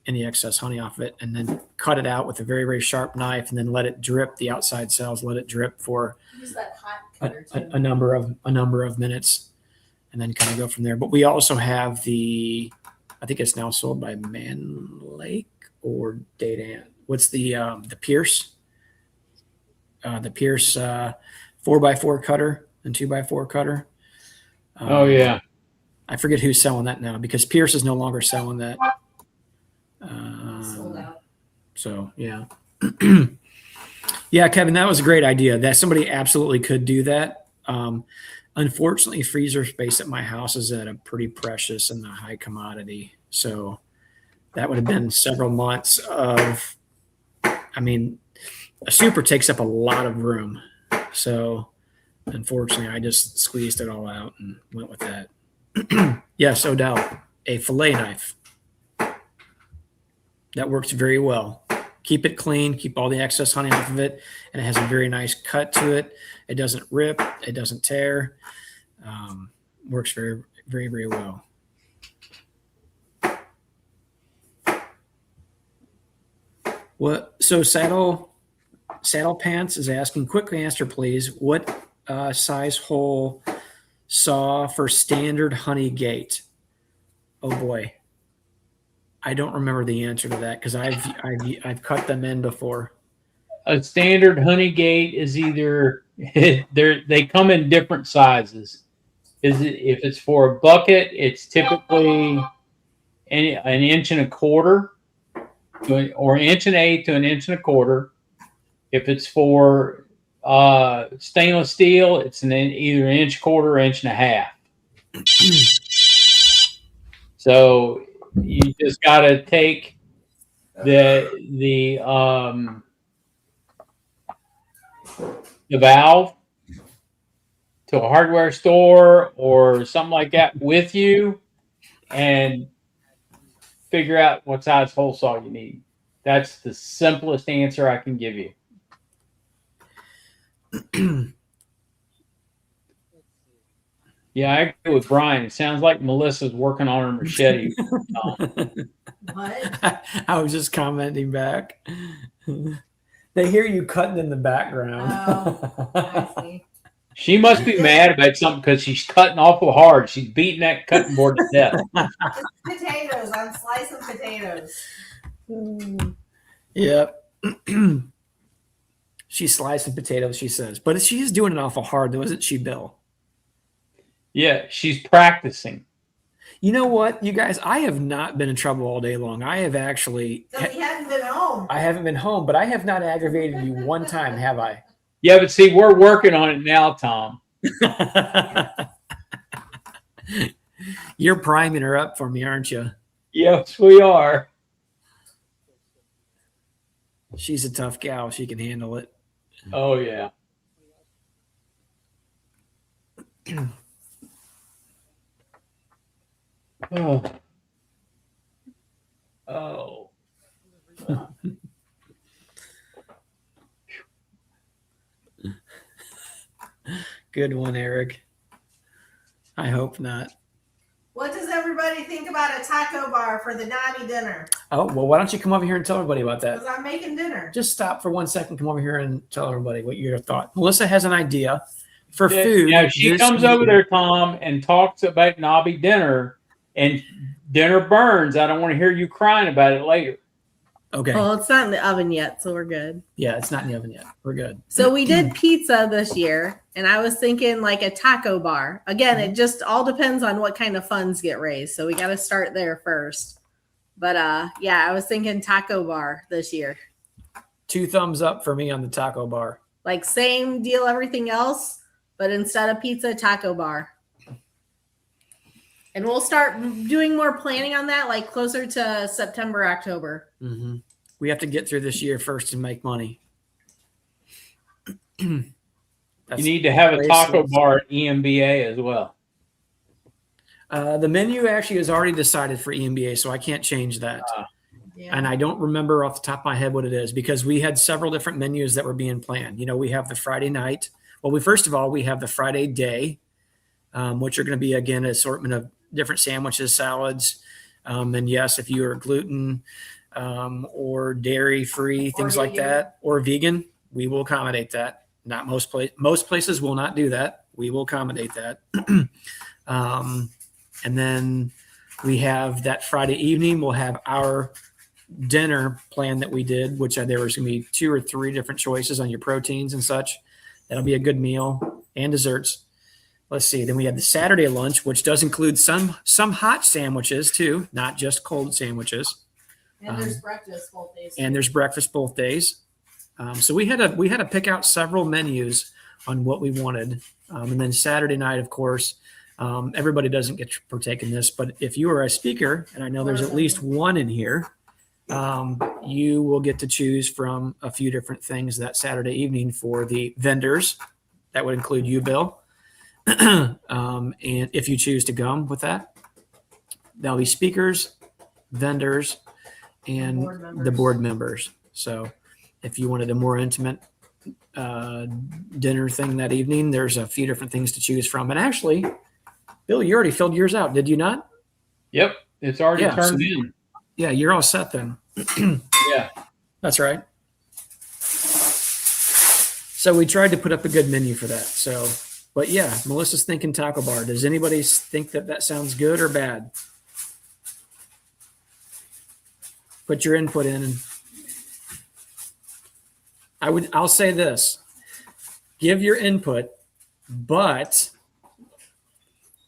any excess honey off of it, and then cut it out with a very, very sharp knife, and then let it drip the outside cells, let it drip for a number of minutes, and then kind of go from there. But we also have I think it's now sold by Man Lake or Data. What's the Pierce? The Pierce 4x4 cutter and 2x4 cutter. Oh yeah. I forget who's selling that now because Pierce is no longer selling that. Sold out. So yeah. Yeah, Kevin, that was a great idea. That somebody absolutely could do that. Unfortunately, freezer space at my house is at a pretty precious and a high commodity. So that would have been several months of, I mean, a super takes up a lot of room. So unfortunately, I just squeezed it all out and went with that. Yes, Odell, a fillet knife. That works very well. Keep it clean, keep all the excess honey off of it, and it has a very nice cut to it. It doesn't rip, it doesn't tear. Works very, very, very well. So Saddle Pants is asking, quick answer, please. What size hole saw for standard honey gate? Oh boy. I don't remember the answer to that because I've cut them in before. A standard honey gate is either they come in different sizes. If it's for a bucket, it's typically an inch and a quarter, or 1.8 to 1.25 inches. If it's for stainless steel, it's either 1.25 inches or 1.5 inches. So you just got to take the valve to a hardware store or something like that with you and figure out what size hole saw you need. That's the simplest answer I can give you. Yeah, I agree with Brian. It sounds like Melissa's working on her machete. What? I was just commenting back. They hear you cutting in the background. Oh, I see. She must be mad about something because she's cutting awful hard. She's beating that cutting board to death. It's potatoes. I'm slicing potatoes. Yep. She's slicing potatoes, she says. But she's doing it awful hard, though, isn't she, Bill? Yeah, she's practicing. You know what, you guys? I have not been in trouble all day long. I have actually. So he had home. I haven't been home, but I have not aggravated you one time, have I? Yeah, but see, we're working on it now, Tom. You're priming her up for me, aren't you? Yes, we are. She's a tough gal. She can handle it. Oh, yeah. Oh. Oh. Good one, Eric. I hope not. What does everybody think about a taco bar for the Nani dinner? Oh, well, why don't you come over here and tell everybody about that? Because I'm making dinner. Just stop for 1 second. Come over here and tell everybody what your thought. Melissa has an idea for food. Yeah, she comes over there, Tom, and talks about knobby dinner, and dinner burns. I don't want to hear you crying about it later. Okay. Well, it's not in the oven yet, so we're good. Yeah, it's not in the oven yet. We're good. So we did pizza this year, and I was thinking like a taco bar. Again, it just all depends on what kind of funds get raised. So we got to start there first. But yeah, I was thinking taco bar this year. 2 thumbs up for me on the taco bar. Like same deal, everything else, but instead of pizza, taco bar. And we'll start doing more planning on that, like closer to September, October. Mm-hmm. We have to get through this year first and make money. You need to have a taco bar at EMBA as well. The menu actually is already decided for EMBA, so I can't change that. Yeah. And I don't remember off the top of my head what it is because we had several different menus that were being planned. You know, we have the Friday night. Well, first of all, we have the Friday day, which are going to be, again, an assortment of different sandwiches, salads. And yes, if you are gluten or dairy free, things like that, or vegan, we will accommodate that. Not most places will not do that. We will accommodate that. And then we have that Friday evening, we'll have our dinner plan that we did, which there was going to be 2 or 3 different choices on your proteins and such. That'll be a good meal and desserts. Let's see. Then we have the Saturday lunch, which does include some hot sandwiches too, not just cold sandwiches. And there's breakfast both days. And there's breakfast both days. So we had to pick out several menus on what we wanted. And then Saturday night, of course, everybody doesn't get to partake in this, but if you are a speaker, and I know there's at least one in here, you will get to choose from a few different things that Saturday evening for the vendors. That would include you, Bill. And if you choose to come with that, there'll be speakers, vendors, and the board members. So if you wanted a more intimate dinner thing that evening, there's a few different things to choose from. And actually, Bill, you already filled yours out, did you not? Yep, it's already turned in. Yeah, you're all set then. Yeah. That's right. So we tried to put up a good menu for that. So, but yeah, Melissa's thinking taco bar. Does anybody think that sounds good or bad? Put your input in. And I'll say this. Give your input, but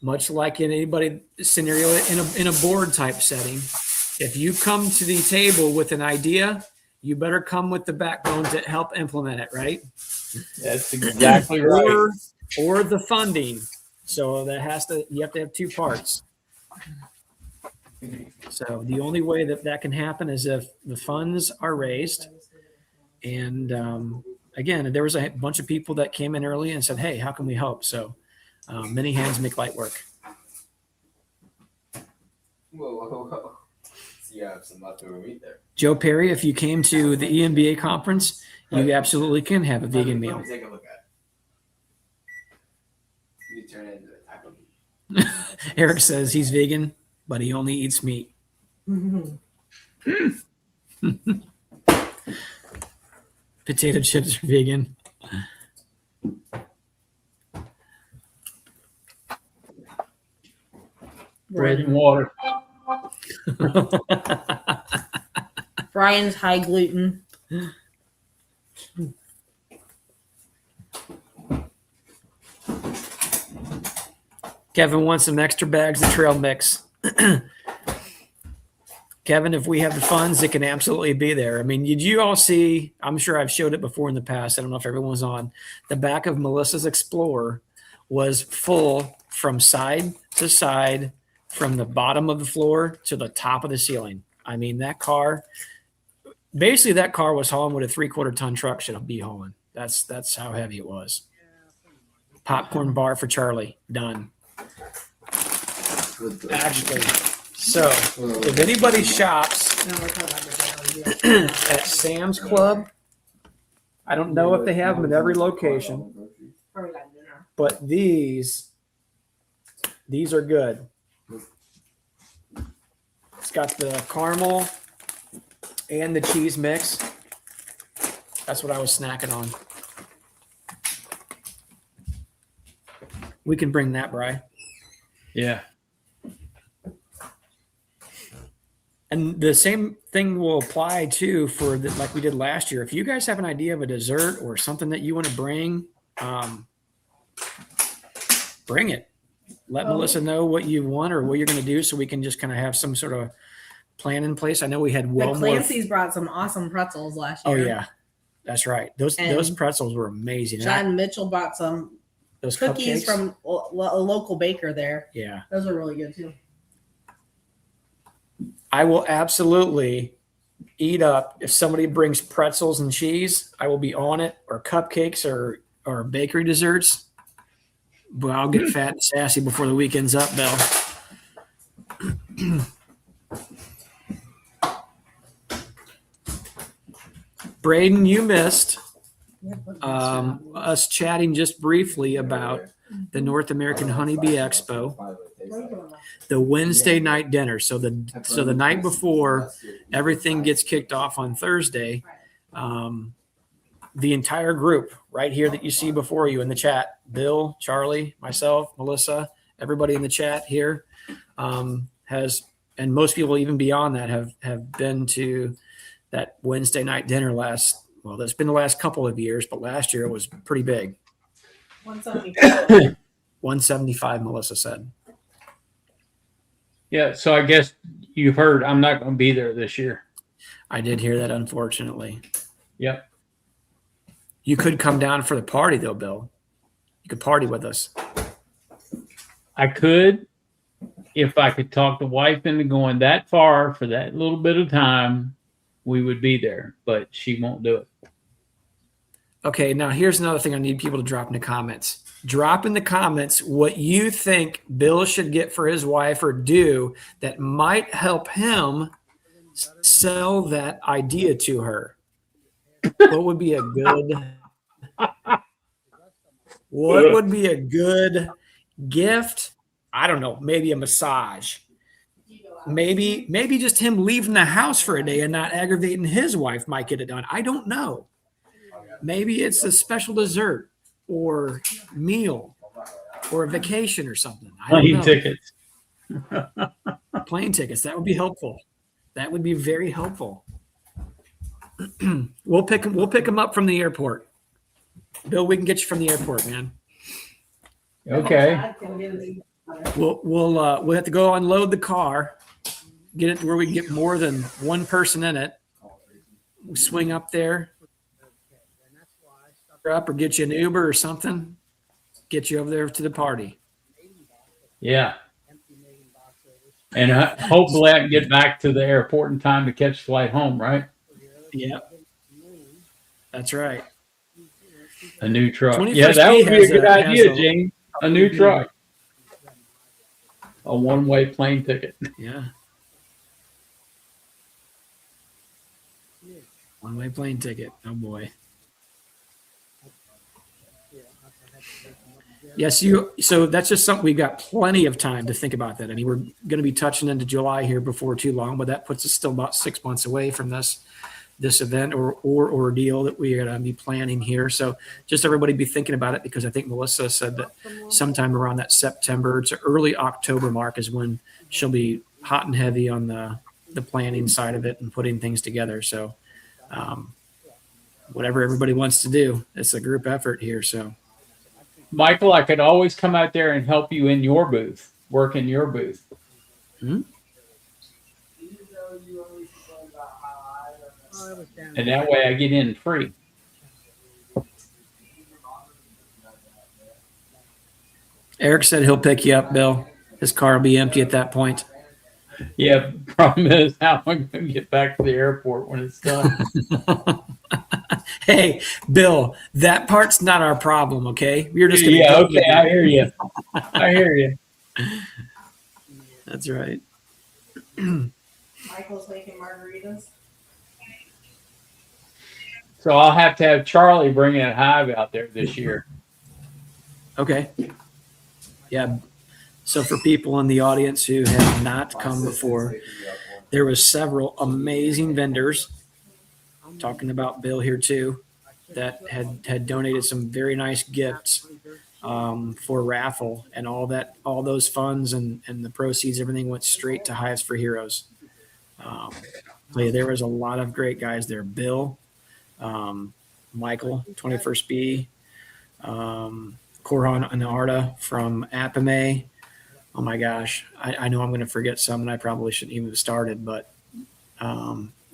much like in anybody scenario in a board type setting, if you come to the table with an idea, you better come with the backbone to help implement it, right? That's exactly right. Or the funding. So you have to have 2 parts. So the only way that can happen is if the funds are raised. And again, there was a bunch of people that came in early and said, hey, how can we help? So many hands make light work. Whoa. So you have some leftover meat there. Joe Perry, if you came to the EMBA conference, you absolutely can have a vegan meal. Let me take a look at it. You turn it into a taco meat. Eric says he's vegan, but he only eats meat. Potato chips are vegan. Bread and water. Brian's high gluten. Kevin wants some extra bags of trail mix. Kevin, if we have the funds, it can absolutely be there. I mean, did you all see? I'm sure I've showed it before in the past. I don't know if everyone was on. The back of Melissa's Explorer was full from side to side, from the bottom of the floor to the top of the ceiling. I mean, that car was hauling what a 3/4 ton truck should be hauling. That's how heavy it was. Popcorn bar for Charlie. Done. Actually, so if anybody shops at Sam's Club, I don't know if they have them at every location, but these are good. It's got the caramel and the cheese mix. That's what I was snacking on. We can bring that, Bri. Yeah. And the same thing will apply too for like we did last year. If you guys have an idea of a dessert or something that you want to bring, bring it. Let Melissa know what you want or what you're going to do, so we can just kind of have some sort of plan in place. I know we had Clancy's brought some awesome pretzels last Oh year. yeah, that's right. Those pretzels were amazing. John Mitchell bought some those cookies cupcakes from a local baker there. Yeah, those are really good too. I will absolutely eat up if somebody brings pretzels and cheese. I will be on it, or cupcakes, or bakery desserts. But I'll get fat and sassy before the weekend's up, Bill. Braden, you missed us chatting just briefly about the North American Honeybee Expo, the Wednesday night dinner. So the night before everything gets kicked off on Thursday, the entire group right here that you see before you in the chat, Bill, Charlie, myself, Melissa, everybody in the chat here has, and most people even beyond that have been to that Wednesday night dinner that's been the last couple of years, but last year it was pretty big. 175. 175, Melissa said. Yeah, so I guess you've heard I'm not going to be there this year. I did hear that, unfortunately. Yep. You could come down for the party, though, Bill. You could party with us. I could, if I could talk the wife into going that far for that little bit of time, we would be there, but she won't do it. Okay, now here's another thing I need people to drop in the comments. Drop in the comments what you think Bill should get for his wife or do that might help him sell that idea to her. What would be a good gift? I don't know, maybe a massage. Maybe just him leaving the house for a day and not aggravating his wife might get it done. I don't know. Maybe it's a special dessert or meal or a vacation or something. Plane tickets. Plane tickets. That would be helpful. That would be very helpful. We'll pick him up from the airport. Bill, we can get you from the airport, man. Okay. We'll have to go unload the car, get it to where we can get more than one person in it. We swing up there, or get you an Uber or something, get you over there to the party. Yeah. And hopefully I can get back to the airport in time to catch flight home, right? Yeah. That's right. A new truck. 21st Yeah, that would be a good idea, a- James. A new truck. A one-way plane ticket. Yeah. One-way plane ticket. Oh boy. Yes, so that's just something we've got plenty of time to think about that. I mean, we're going to be touching into July here before too long, but that puts us still about 6 months away from this event or ordeal that we are going to be planning here. So just everybody be thinking about it, because I think Melissa said that sometime around that September to early October mark is when she'll be hot and heavy on the planning side of it and putting things together. So whatever everybody wants to do, it's a group effort here. So Michael, I could always come out there and help you in your booth, work in your booth. and that way I get in free. Eric said he'll pick you up, Bill. His car will be empty at that point. Yeah, problem is how I'm going to get back to the airport when it's done. Hey, Bill, that part's not our problem, okay? We're just gonna Yeah, go okay, I hear you. I hear you. That's right. Michael's making margaritas. So I'll have to have Charlie bringing a hive out there this year. Okay. Yeah. So for people in the audience who have not come before, there was several amazing vendors. I'm talking about Bill here too, that had donated some very nice gifts for raffle, and all those funds and the proceeds, everything went straight to Hives for Heroes. There was a lot of great guys there. Bill, Michael, 21st B, Korhan and Arda from Apame. Oh my gosh, I know I'm going to forget some, and I probably shouldn't even have started, but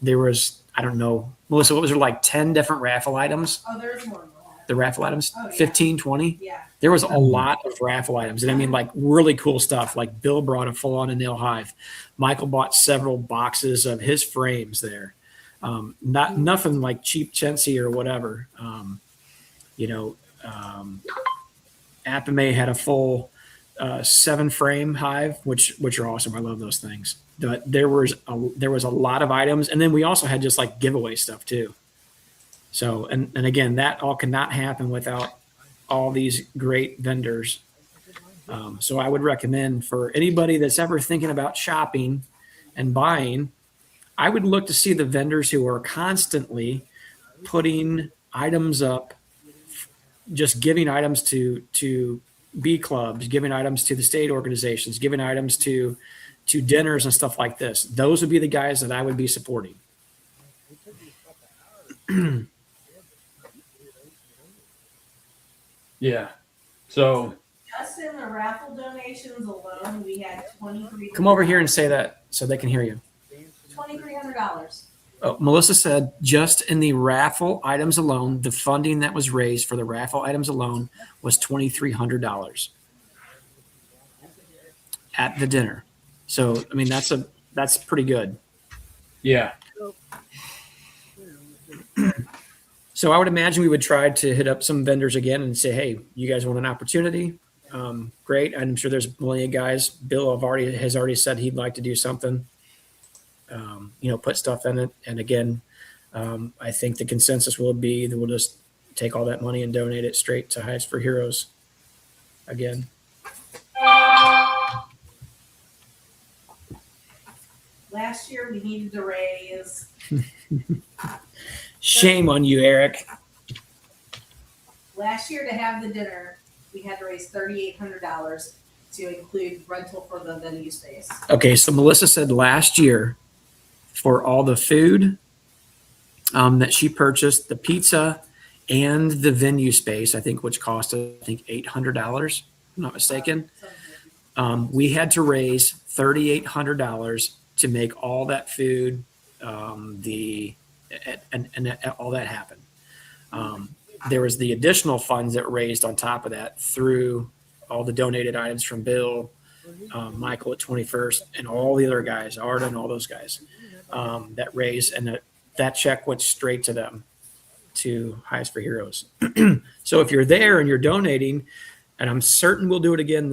there was, I don't know, Melissa, what was there, like 10 different raffle items? Oh, there's more than that. The raffle items? Oh, yeah. 15, 20? Yeah. There was a lot of raffle items. And I mean, like really cool stuff. Like Bill brought a full on nail hive. Michael bought several boxes of his frames there. Nothing like cheap chintzy or whatever. Apame had a full 7-frame hive, which are awesome. I love those things. But there was a lot of items, and then we also had just like giveaway stuff too. So and again, that all cannot happen without all these great vendors. So I would recommend for anybody that's ever thinking about shopping and buying, I would look to see the vendors who are constantly putting items up, just giving items to bee clubs, giving items to the state organizations, giving items to dinners and stuff like this. Those would be the guys that I would be supporting. Yeah. So Just in the raffle donations alone, we had $2,300. Come over here and say that so they can hear you. $2,300. Oh, Melissa said just in the raffle items alone, the funding that was raised for the raffle items alone was $2,300 at the dinner. So, I mean, that's pretty good. yeah. So I would imagine we would try to hit up some vendors again and say, hey, you guys want an opportunity? Great. I'm sure there's a million guys. Bill has already said he'd like to do something, put stuff in it. And again, I think the consensus will be that we'll just take all that money and donate it straight to Hives for Heroes again. Last year, we needed to raise. Shame on you, Eric. Last year, to have the dinner, we had to raise $3,800 to include rental for the venue space. Okay, so Melissa said last year for all the food that she purchased, the pizza and the venue space, I think, which cost $800, if I'm not mistaken. We had to raise $3,800 to make all that food, and all that happen. There was the additional funds that were raised on top of that through all the donated items from Bill, Michael at 21st, and all the other guys, Arda and all those guys that raised, and that check went straight to them, to Hives for Heroes. So if you're there and you're donating, and I'm certain we'll do it again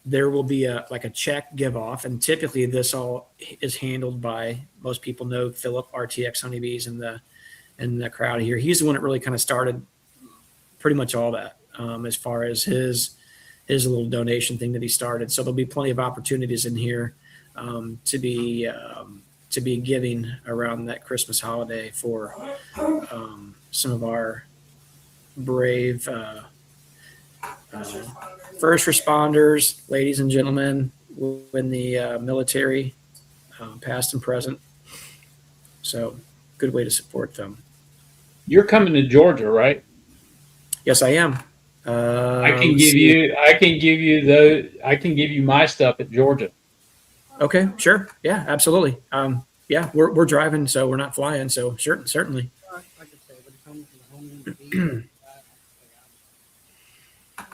there will be a check give off, and typically this all is handled by, most people know Philip, RTX Honeybees, and the crowd here. He's the one that really kind of started pretty much all that, as far as his little donation thing that he started. So there'll be plenty of opportunities in here to be giving around that Christmas holiday for some of our brave first responders, ladies and gentlemen, in the military, past and present. So, good way to support them. You're coming to Georgia, right? Yes, I am. I can give you my stuff at Georgia. Okay, sure. Yeah, absolutely. yeah, we're driving, so we're not flying. So certainly.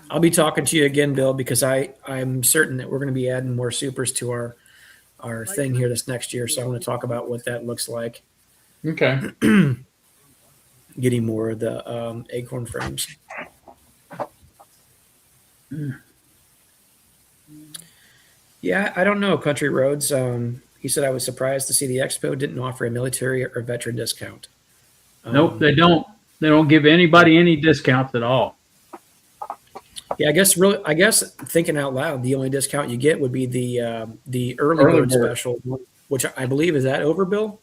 I'll be talking to you again, Bill, because I'm certain that we're going to be adding more supers to our thing here this next year. So I want to talk about what that looks like. Okay. Getting more of the acorn frames. Yeah, I don't know. Country Roads. He said I was surprised to see the expo didn't offer a military or veteran discount. Nope, they don't. They don't give anybody any discounts at all. Yeah, I guess thinking out loud, the only discount you get would be the early bird special, which I believe is that over, Bill?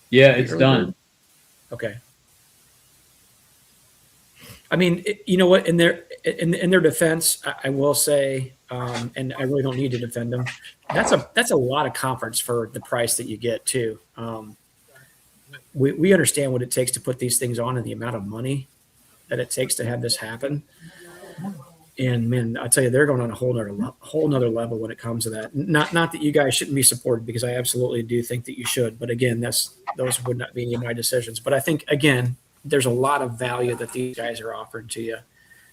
Yeah, it's done. Bird? Okay. I mean, you know what? In their defense, I will say, and I really don't need to defend them. That's a lot of conference for the price that you get too. We understand what it takes to put these things on and the amount of money that it takes to have this happen. And man, I tell you, they're going on a whole nother level when it comes to that. Not that you guys shouldn't be supported, because I absolutely do think that you should. But again, those would not be any of my decisions. But I think, again, there's a lot of value that these guys are offering to you.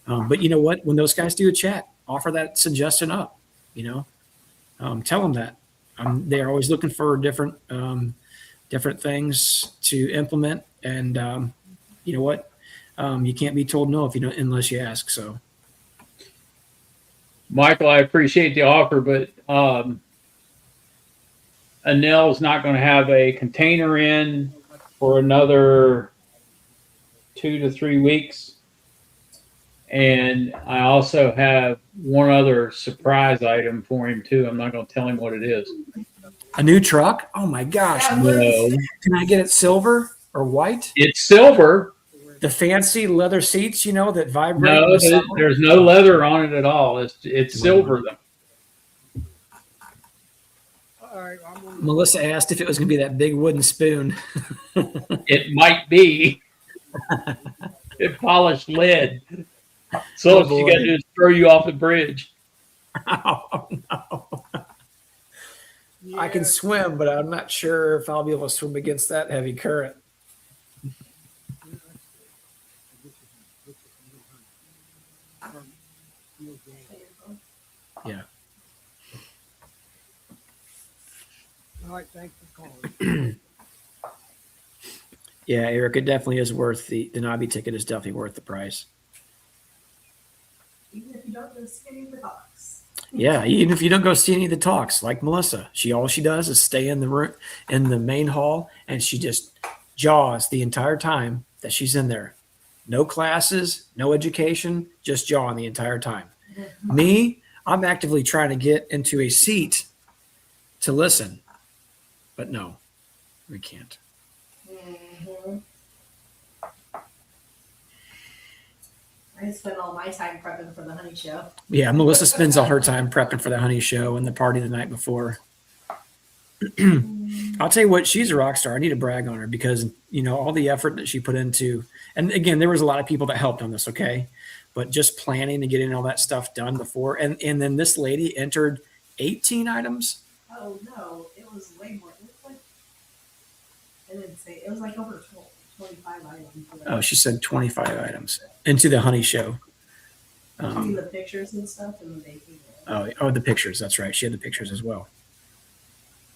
But you know what? When those guys do a chat, offer that suggestion up. Tell them that they're always looking for different things to implement. And you know what? You can't be told no unless you ask. So. Michael, I appreciate the offer, but Anel's not going to have a container in for another 2 to 3 weeks. And I also have one other surprise item for him too. I'm not going to tell him what it is. A new truck? Oh my gosh. No. Can I get it silver or white? It's silver. The fancy leather seats, that vibrate. No, there's no leather on it at all. It's silver though. All right, Melissa asked if it was going to be that big wooden spoon. It might be. It polished lead. So all you got to do is throw you off the bridge. Oh, no. Yeah. I can swim, but I'm not sure if I'll be able to swim against that heavy current. Yeah. All right, thanks for calling. Yeah, Eric, it definitely is worth the Nabi ticket is definitely worth the price. Even if you don't go see any of the talks. Yeah, even if you don't go see any of the talks, like Melissa, all she does is stay in the room in the main hall, and she just jaws the entire time that she's in there. No classes, no education, just jawing the entire time. Me, I'm actively trying to get into a seat to listen, but no, we can't. Mm-hmm. I spend all my time prepping for the honey show. Yeah, Melissa spends all her time prepping for the honey show and the party the night before. I'll tell you what, she's a rock star. I need to brag on her because, all the effort that she put into, and again, there was a lot of people that helped on this, okay? But just planning and getting all that stuff done before. And then this lady entered 18 items. Oh, no, it was way more. It was like, I didn't say, it was like over 25 items. Oh, she said 25 items into the honey show. See the pictures and stuff and the baking. Oh, the pictures. That's right. She had the pictures as well.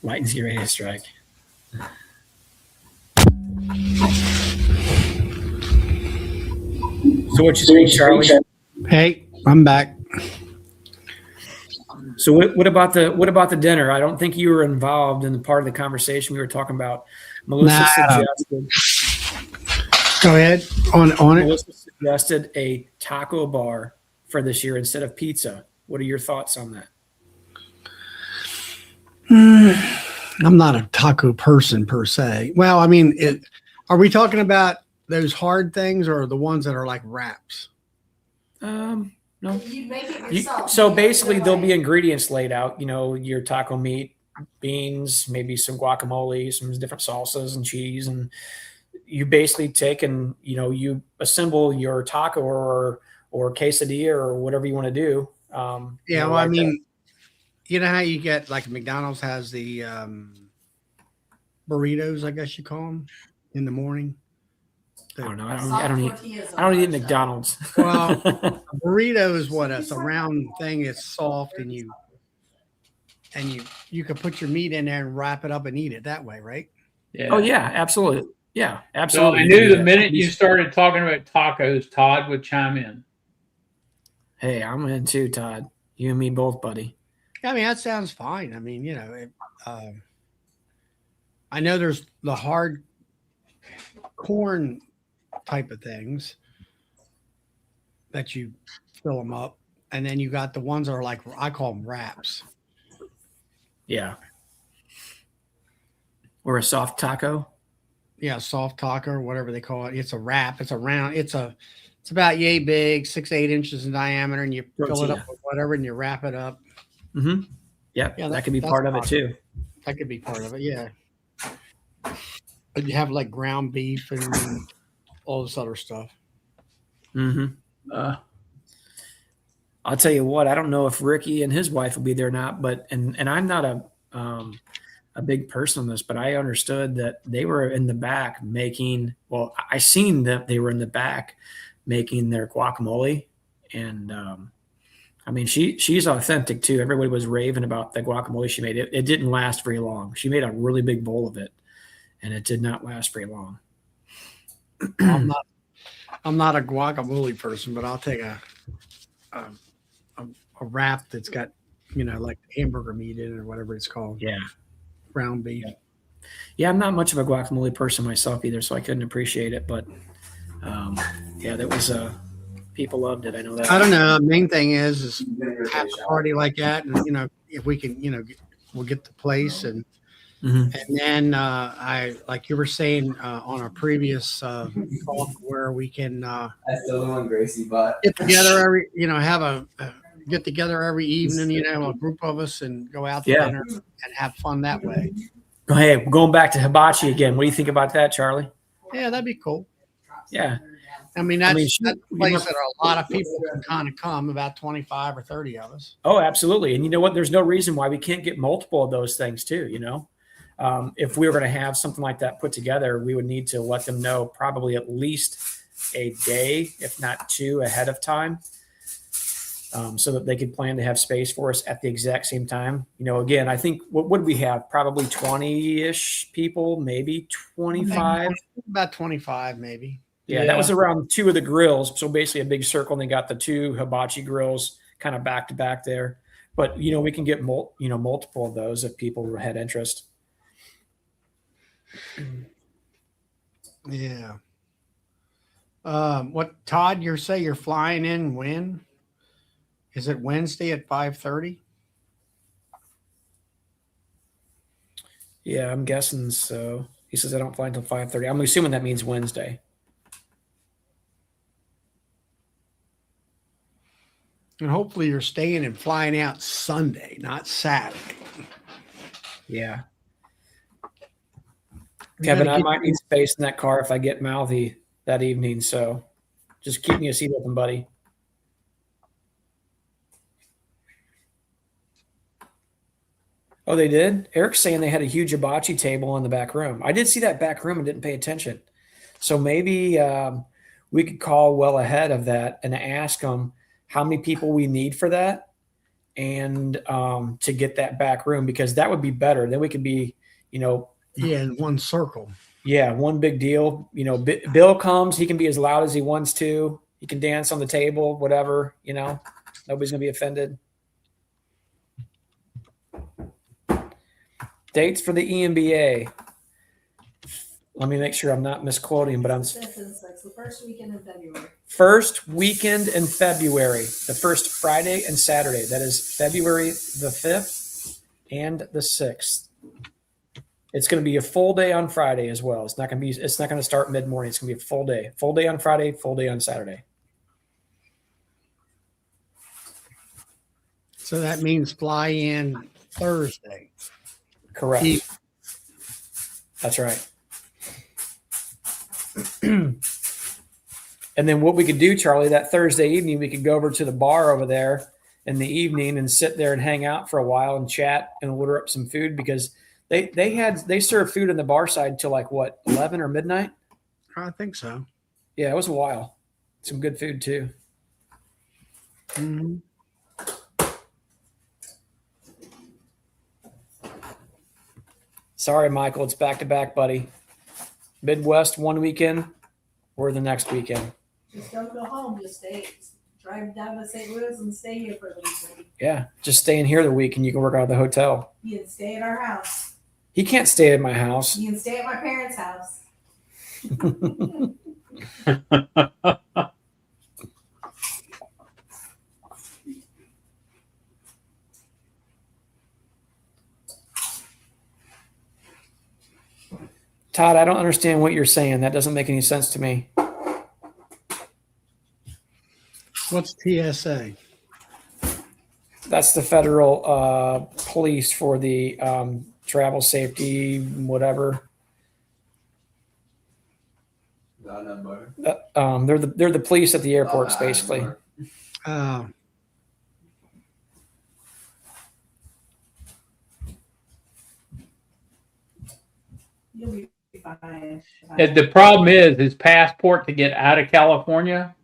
Lightning's getting ready to strike. So what you think, Charlie? Hey, I'm back. So what about the dinner? I don't think you were involved in the part of the conversation we were talking about. Melissa suggested. Go ahead on it. Melissa suggested a taco bar for this year instead of pizza. What are your thoughts on that? I'm not a taco person per se. Well, I mean, are we talking about those hard things or the ones that are like wraps? No. You make it yourself. So basically, there'll be ingredients laid out. Your taco meat, beans, maybe some guacamole, some different salsas and cheese, and you basically take and you assemble your taco or quesadilla or whatever you want to do. Yeah, well, I mean, you know how you get like McDonald's has the burritos, I guess you call them, in the morning. I don't know. I Soft don't eat. tortillas I don't are eat our stuff. McDonald's. Well, a burrito is what? It's a round thing. It's soft, and you can put your meat in there and wrap it up and eat it that way, right? Yeah. Oh yeah, absolutely. Yeah, So absolutely. I You can knew do the that. minute you started talking about tacos, Todd would chime in. Hey, I'm in too, Todd. You and me both, buddy. I mean, that sounds fine. I mean, I know there's the hard corn type of things that you fill them up, and then you got the ones that are like, I call them wraps. Yeah. Or a soft taco. Yeah, soft taco or whatever they call it. It's a wrap. It's a round. It's about yay big, 6 to 8 inches in diameter, and you fill it up with whatever, and you wrap it up. Mm-hmm. Yep. Yeah, that could be that's part of it possible. too. That could be part of it. Yeah. But you have like ground beef and all this other stuff. Mm-hmm. Uh, I'll tell you what. I don't know if Ricky and his wife will be there or not, but and I'm not a big person on this, but I understood that they were in the back making. Well, I seen that they were in the back making their guacamole, and I mean she's authentic too. Everybody was raving about the guacamole she made. It didn't last very long. She made a really big bowl of it, and it did not last very long. I'm not a guacamole person, but I'll take a wrap that's got, like hamburger meat in it or whatever it's called. Yeah. Ground beef. Yeah, I'm not much of a guacamole person myself either, so I couldn't appreciate it. But yeah, that was people loved it. I know that. I don't know. Main thing is have a party like that, and if we can, we'll get the place, and then I like you were saying on our previous talk where we can That's the one Gracie bought. get together every, have a get together every evening, a group of us, and go out to dinner and have fun that way. Hey, going back to hibachi again. What do you think about that, Charlie? Yeah, that'd be cool. Yeah. I mean, that's a place that a lot of people can kind of come, about 25 or 30 of us. Oh, absolutely. And you know what? There's no reason why we can't get multiple of those things too, If we were going to have something like that put together, we would need to let them know probably at least a day, if not two, ahead of time. So that they could plan to have space for us at the exact same time. Again, I think what would we have? Probably 20-ish people, maybe 25. About 25, maybe. Yeah, that was around two of the grills. So basically a big circle, and they got the two hibachi grills kind of back to back there. But, we can get multiple of those if people had interest. Yeah. What, Todd, you're flying in when? Is it Wednesday at 5:30? Yeah, I'm guessing so. He says I don't fly until 5:30. I'm assuming that means Wednesday. And hopefully you're staying and flying out Sunday, not Saturday. Yeah. Kevin, I might need space in that car if I get mouthy that evening. So just keep me a seat open, buddy. Oh, they did? Eric's saying they had a huge hibachi table in the back room. I did see that back room and didn't pay attention. So maybe we could call well ahead of that and ask them how many people we need for that and to get that back room, because that would be better. Then we could be, in one circle. Yeah, one big deal. Bill comes, he can be as loud as he wants to. He can dance on the table, whatever, nobody's going to be offended. Dates for the EMBA. Let me make sure I'm not misquoting, but I'm. This is the first weekend in February. First weekend in February, the first Friday and Saturday. That is February the 5th and the 6th. It's going to be a full day on Friday as well. It's not going to start mid-morning. It's going to be a full day on Friday, full day on Saturday. So that means fly in Thursday. Correct. That's right. And then what we could do, Charlie, that Thursday evening, we could go over to the bar over there in the evening and sit there and hang out for a while and chat and order up some food, because They served food in the bar side till like what, 11 or midnight? I think so. Yeah, it was a while. Some good food too. Mhm. Sorry, Michael, it's back to back, buddy. Midwest one weekend, or the next weekend. Just don't go home. Just stay. Drive down to St. Louis and stay here for the weekend. Yeah, just staying here the week and you can work out of the hotel. You can stay at our house. He can't stay at my house. You can stay at my parents' house. Todd, I don't understand what you're saying. That doesn't make any sense to me. What's TSA? That's the federal police for the travel safety, whatever. Not number. They're the police at the airports, basically. You'll be fine. And the problem is his passport to get out of California.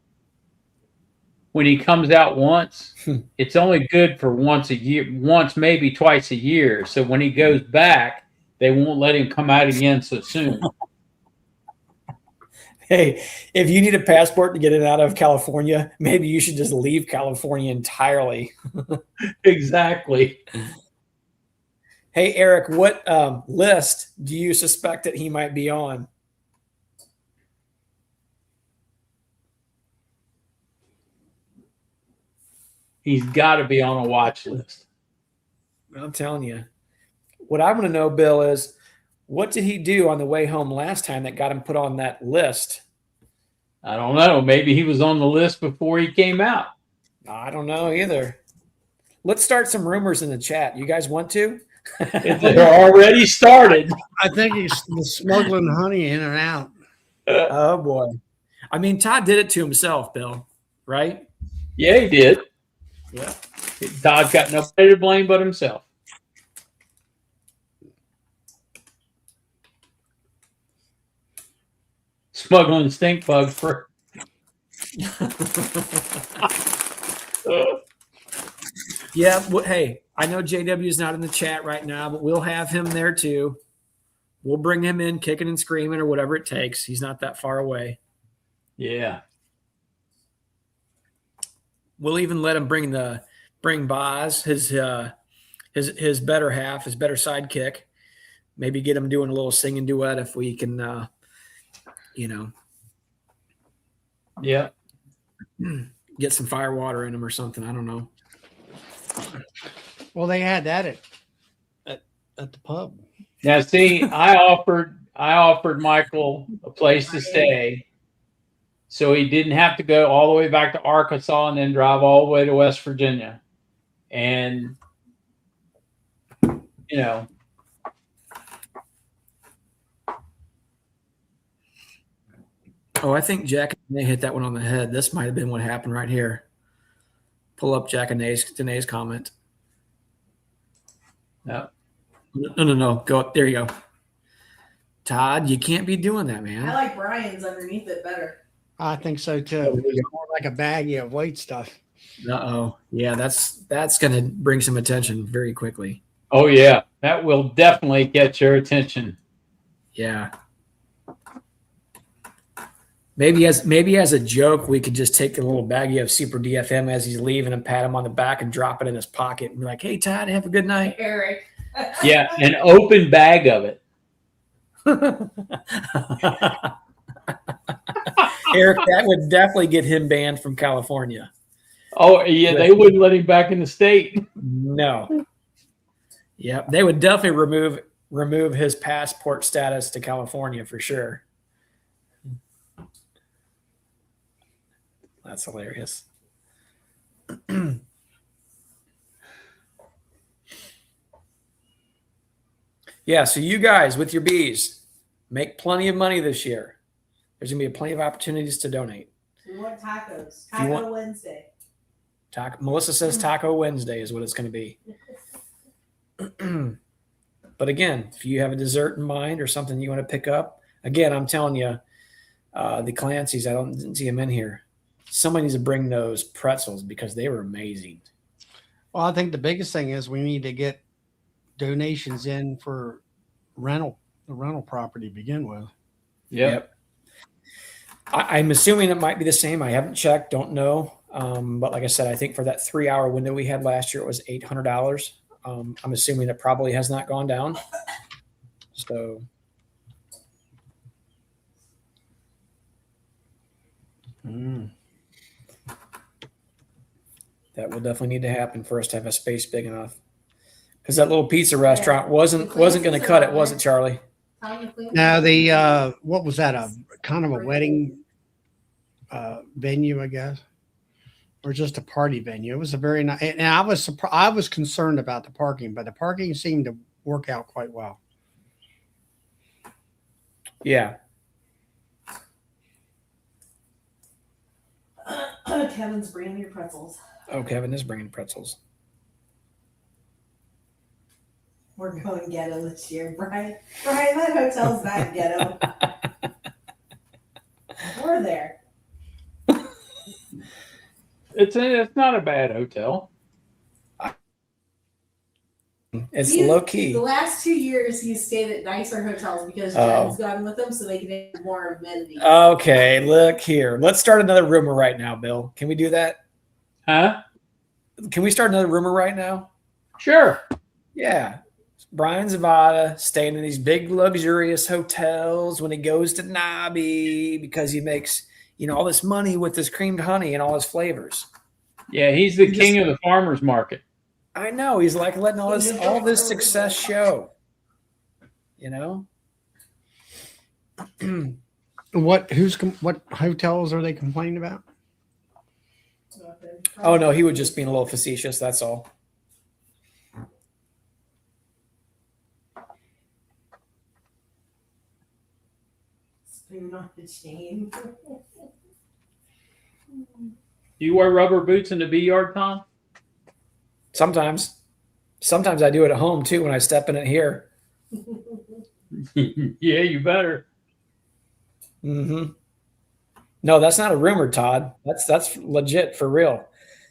When he comes out once, it's only good for once a year, once maybe twice a year. So when he goes back, they won't let him come out again so soon. Hey, if you need a passport to get it out of California, maybe you should just leave California entirely. Exactly. Hey, Eric, what list do you suspect that he might be on? He's got to be on a watch list. I'm telling you. What I want to know, Bill, is what did he do on the way home last time that got him put on that list? I don't know. Maybe he was on the list before he came out. I don't know either. Let's start some rumors in the chat. You guys want to? They're already started. I think he's smuggling honey in and out. Oh, boy. I mean, Todd did it to himself, Bill, right? Yeah, he did. Yeah. Todd's got nobody to blame but himself. Smuggling stink bugs for. Yeah. Hey, I know JW is not in the chat right now, but we'll have him there too. We'll bring him in kicking and screaming or whatever it takes. He's not that far away. Yeah. We'll even let him bring Boz, his better half, his better sidekick. Maybe get him doing a little singing duet if we can, Yeah. get some fire water in him or something. I don't know. Well, they had that at the pub. Now, see, I offered Michael a place to stay, so he didn't have to go all the way back to Arkansas and then drive all the way to West Virginia. And, Oh, I think Jack and Danae hit that one on the head. This might have been what happened right here. Pull up Jack and Danae's comment. No. No. Go up. There you go. Todd, you can't be doing that, man. I like Brian's underneath it better. I think so too. It's more like a baggie of weight stuff. Uh-oh. Yeah, that's going to bring some attention very quickly. Oh, yeah. That will definitely get your attention. Yeah. Maybe as a joke, we could just take a little baggie of Super DFM as he's leaving and pat him on the back and drop it in his pocket and be like, "Hey, Todd, have a good night." Eric. Yeah, an open bag of it. Eric, that would definitely get him banned from California. Oh, yeah, they wouldn't let him back in the state. No. Yep, they would definitely remove his passport status to California for sure. That's hilarious. Yeah, so you guys with your bees make plenty of money this year. There's going to be plenty of opportunities to donate. We want tacos. If you want- Taco Wednesday. Melissa says Taco Wednesday is what it's going to be. But again, if you have a dessert in mind or something you want to pick up, again, I'm telling you, the Clancy's, didn't see them in here. Somebody needs to bring those pretzels because they were amazing. Well, I think the biggest thing is we need to get donations in for the rental property to begin with. Yep. I'm assuming it might be the same. I haven't checked, don't know. But like I said, I think for that 3-hour window we had last year, it was $800. I'm assuming it probably has not gone down. So. That will definitely need to happen for us to have a space big enough. Because that little pizza restaurant wasn't going to cut it, was it, Charlie? Now the what was that? A kind of a wedding venue, I guess, or just a party venue. It was a very nice. And I was surprised. I was concerned about the parking, but the parking seemed to work out quite well. Yeah. Kevin's bringing your pretzels. Oh, Kevin is bringing pretzels. We're going ghetto this year, Brian. Brian, that hotel's not ghetto. We're there. It's not a bad hotel. It's low key. The last 2 years, he's stayed at nicer hotels because Jen's gone with him, so they can have more amenities. Okay, look here. Let's start another rumor right now, Bill. Can we do that? Huh? Can we start another rumor right now? Sure. Yeah. Brian Zavada staying in these big luxurious hotels when he goes to Nobby because he makes, all this money with his creamed honey and all his flavors. Yeah, he's the king of the farmer's market. I know. He's like letting all this success show. What hotels are they complaining about? Oh no, he was just being a little facetious. That's all. Spoon on the chain. You wear rubber boots in the bee yard, Tom? Sometimes I do it at home too when I step in it here. Yeah, you better. Mm-hmm. No, that's not a rumor, Todd. That's legit for real.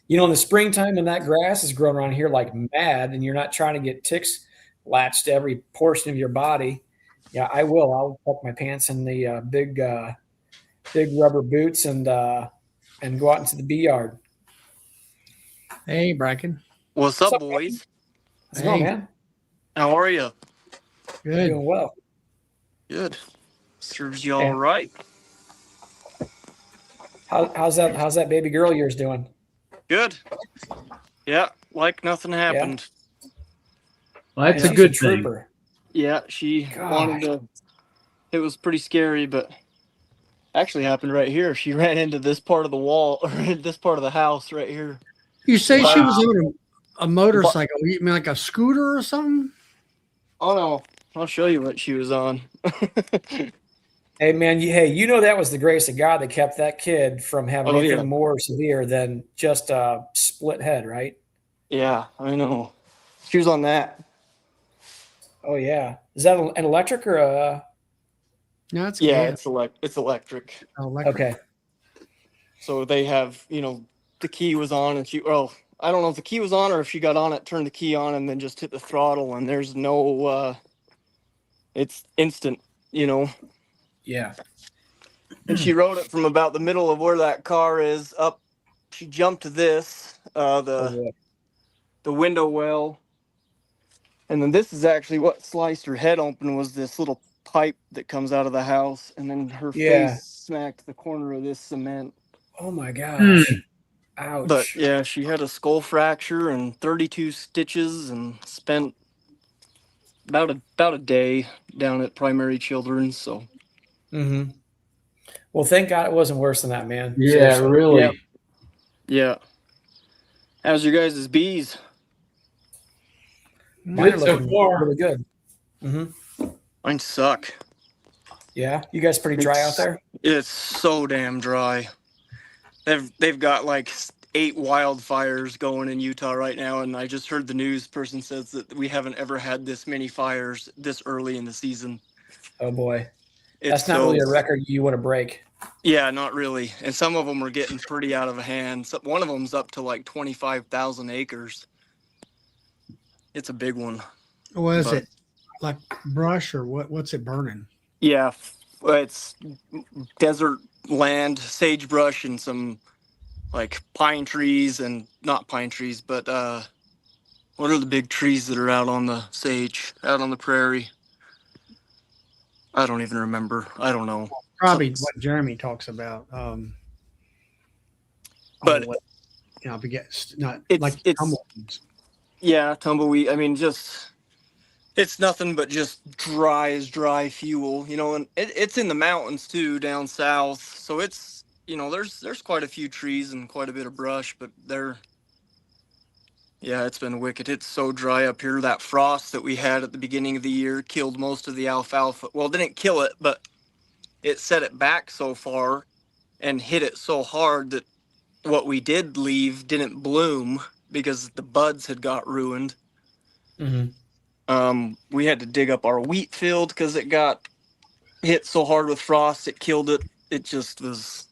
In the springtime when that grass is growing around here like mad and you're not trying to get ticks latched to every portion of your body. Yeah, I will. I'll tuck my pants in the big rubber boots and go out into the bee yard. Hey, Bracken. What's up, boys? How's it going, man? How are you? Good. Doing well. Good. Serves you all right. How's that baby girl of yours doing? Good. Yeah, like nothing happened. Well, that's a She's good thing. trooper. Yeah, she Gosh. wanted to. It was pretty scary, but actually happened right here. She ran into this part of the wall, or this part of the house right here. You say she was Wow. on a motorcycle? You mean like a scooter or something? Oh no, I'll show you what she was on. Hey man, that was the grace of God that kept that kid from having anything more severe than just a split head, right? Yeah, I know. She was on that. Oh yeah. Is that an electric or a? No, it's It's electric. electric. Okay. So they have, the key was on, and I don't know if the key was on or if she got on it, turned the key on, and then just hit the throttle, and there's no, it's instant, Yeah. And she rode it from about the middle of where that car is up. She jumped to this, the window well. And then this is actually what sliced her head open, was this little pipe that comes out of the house. And then her face smacked the corner of this cement. Oh my gosh. Ouch. But yeah, she had a skull fracture and 32 stitches and spent about a day down at Primary Children's. So. Mm-hmm. Well, thank God it wasn't worse than that, man. Yeah, Seriously. really. Yeah. How's your guys' bees? Mine are Good so looking far. really good. Mm-hmm. Mine suck. Yeah, you guys pretty dry out there? It's so damn dry. They've got like 8 wildfires going in Utah right now, and I just heard the news person says that we haven't ever had this many fires this early in the season. Oh boy, It's that's not really a record you want to break. Yeah, not really. And some of them are getting pretty out of hand. So one of them's up to like 25,000 acres. It's a big one. What is But- it? Like brush or what? What's it burning? Yeah, it's desert land, sagebrush, and some like pine trees, and not pine trees, but what are the big trees that are out on the out on the prairie? I don't even remember. I don't know. Probably what Jeremy talks about. But I forget. Not it's- like it's- tumbleweeds. Yeah, tumbleweed. I mean, just it's nothing but just dry fuel, and it's in the mountains too, down south. So it's there's quite a few trees and quite a bit of brush, but it's been wicked. It's so dry up here. That frost that we had at the beginning of the year killed most of the alfalfa. Well, it didn't kill it, but it set it back so far and hit it so hard that what we did leave didn't bloom because the buds had got ruined. We had to dig up our wheat field because it got hit so hard with frost, it killed it. It just was.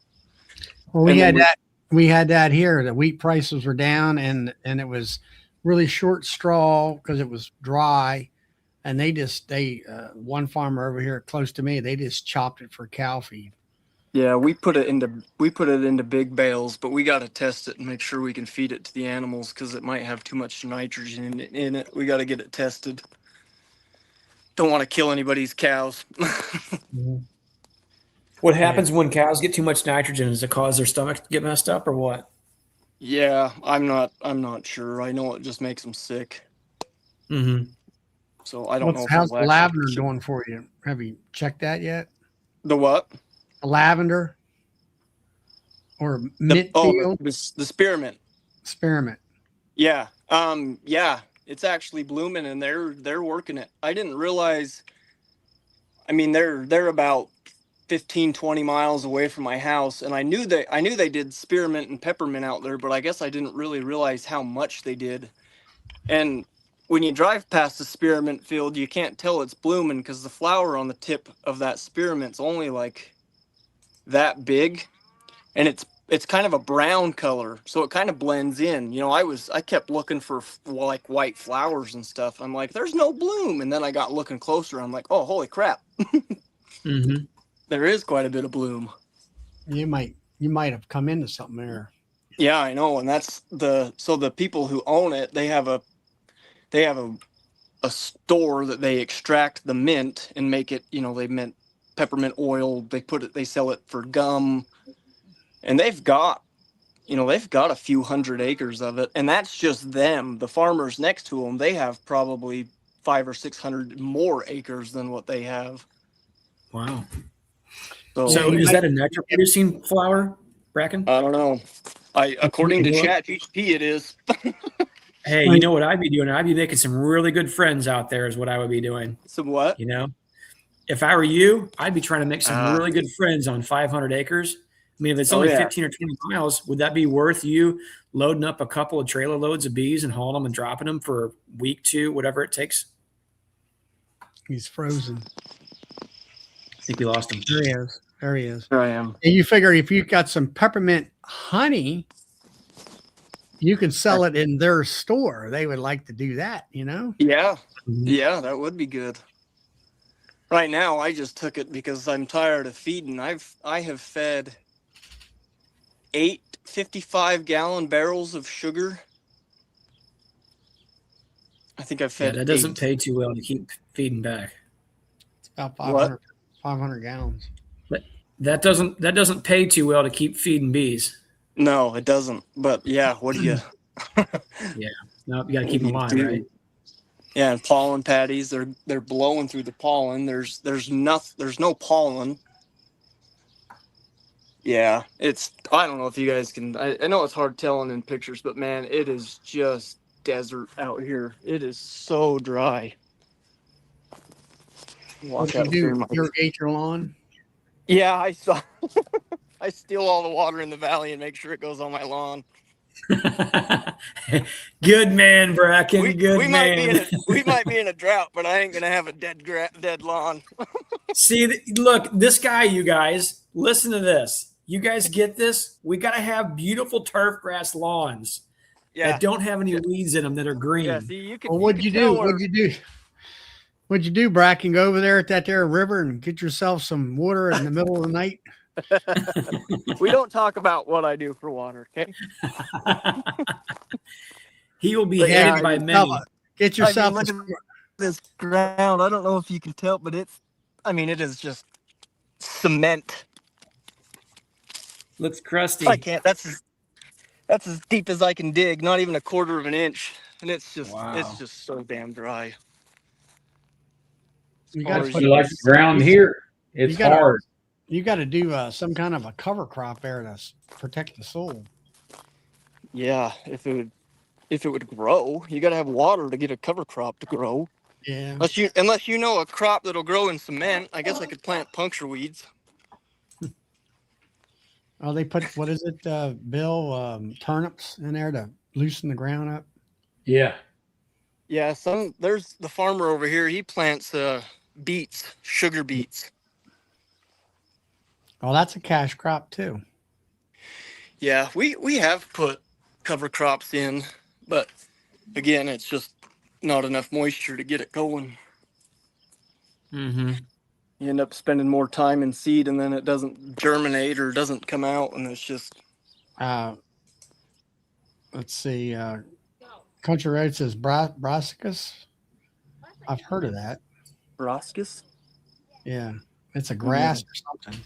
Well, we had that. We had that here. The wheat prices were down, and it was really short straw because it was dry. And they one farmer over here close to me, they just chopped it for cow feed. Yeah, we put it into big bales, but we got to test it and make sure we can feed it to the animals because it might have too much nitrogen in it. We got to get it tested. Don't want to kill anybody's cows. What happens when cows get too much nitrogen? Does it cause their stomach to get messed up or what? Yeah, I'm not sure. I know it just makes them sick. Mm-hmm. So I don't know. How's the lavender doing for you? Have you checked that yet? The what? The lavender or mint field? The spearmint. Experiment. Yeah. Yeah. It's actually blooming, and they're working it. I didn't realize. I mean, they're about 15, 20 miles away from my house, and I knew they did spearmint and peppermint out there, but I guess I didn't really realize how much they did. And when you drive past the spearmint field, you can't tell it's blooming because the flower on the tip of that spearmint's only like that big, and it's kind of a brown color, so it kind of blends in. I kept looking for like white flowers and stuff. I'm like, there's no bloom, and then I got looking closer. I'm like, oh, holy crap. Mm-hmm. There is quite a bit of bloom. You might have come into something there. Yeah, I know, and that's the people who own it. They have a store that they extract the mint and make it. They mint peppermint oil. They sell it for gum, and they've got a few hundred acres of it, and that's just them. The farmers next to them, they have probably 500 or 600 more acres than what they have. Wow. So is that a natural producing flower, Bracken? I don't know. According to ChatGPT, it is. Hey, you know what I'd be doing? I'd be making some really good friends out there is what I would be doing. Some what? If I were you, I'd be trying to make some really good friends on 500 acres. I mean, if it's only 15 or 20 miles, would that be worth you loading up a couple of trailer loads of bees and hauling them and dropping them for a week, 2, whatever it takes? He's frozen. I think we lost him. There he is. There he is. There I am. And you figure if you've got some peppermint honey, you can sell it in their store. They would like to do that, Yeah. Yeah, that would be good. Right now, I just took it because I'm tired of feeding. I have fed 8 55-gallon barrels of sugar. I think I've fed. Yeah, that doesn't pay too well to keep feeding back. It's about 500 gallons. But that doesn't pay too well to keep feeding bees. No, it doesn't. But yeah, what do you? Yeah, no, you got to keep them alive, right? Yeah, and pollen patties, they're blowing through the pollen. There's no pollen. Yeah, I don't know if you guys can. I know it's hard telling in pictures, but man, it is just desert out here. It is so dry. What do you do? Irrigate your lawn? Yeah, I steal all the water in the valley and make sure it goes on my lawn. Good man, Bracken. Good man. We might be in a drought, but I ain't gonna have a dead lawn. See, look, this guy, you guys, listen to this. You guys get this? We got to have beautiful turf grass lawns that don't have any weeds in them that are green. Yeah, see, you can. Well, what'd you do? What'd you do? What'd you do, Bracken? Go over there at that there river and get yourself some water in the middle of the night? We don't talk about what I do for water, okay? He will be hated by many. Get yourself look at this ground. I don't know if you can tell, but it is just cement. Looks crusty. I can't. That's as deep as I can dig. Not even a quarter of an inch, and it's just so damn dry. You got to But like the ground here, it's hard. You got to do some kind of a cover crop there to protect the soil. Yeah, if it would grow, you got to have water to get a cover crop to grow. Yeah. Unless you know a crop that'll grow in cement, I guess I could plant puncture weeds. Oh, they put, what is it, Bill, turnips in there to loosen the ground up? Yeah. Yeah, there's the farmer over here. He plants beets, sugar beets. Oh, that's a cash crop too. Yeah, we have put cover crops in, but again, it's just not enough moisture to get it going. Mm-hmm. You end up spending more time in seed, and then it doesn't germinate or doesn't come out, and it's just. Let's see. Country Road says brassicas. I've heard of that. Brassicas? Yeah, it's a grass or something.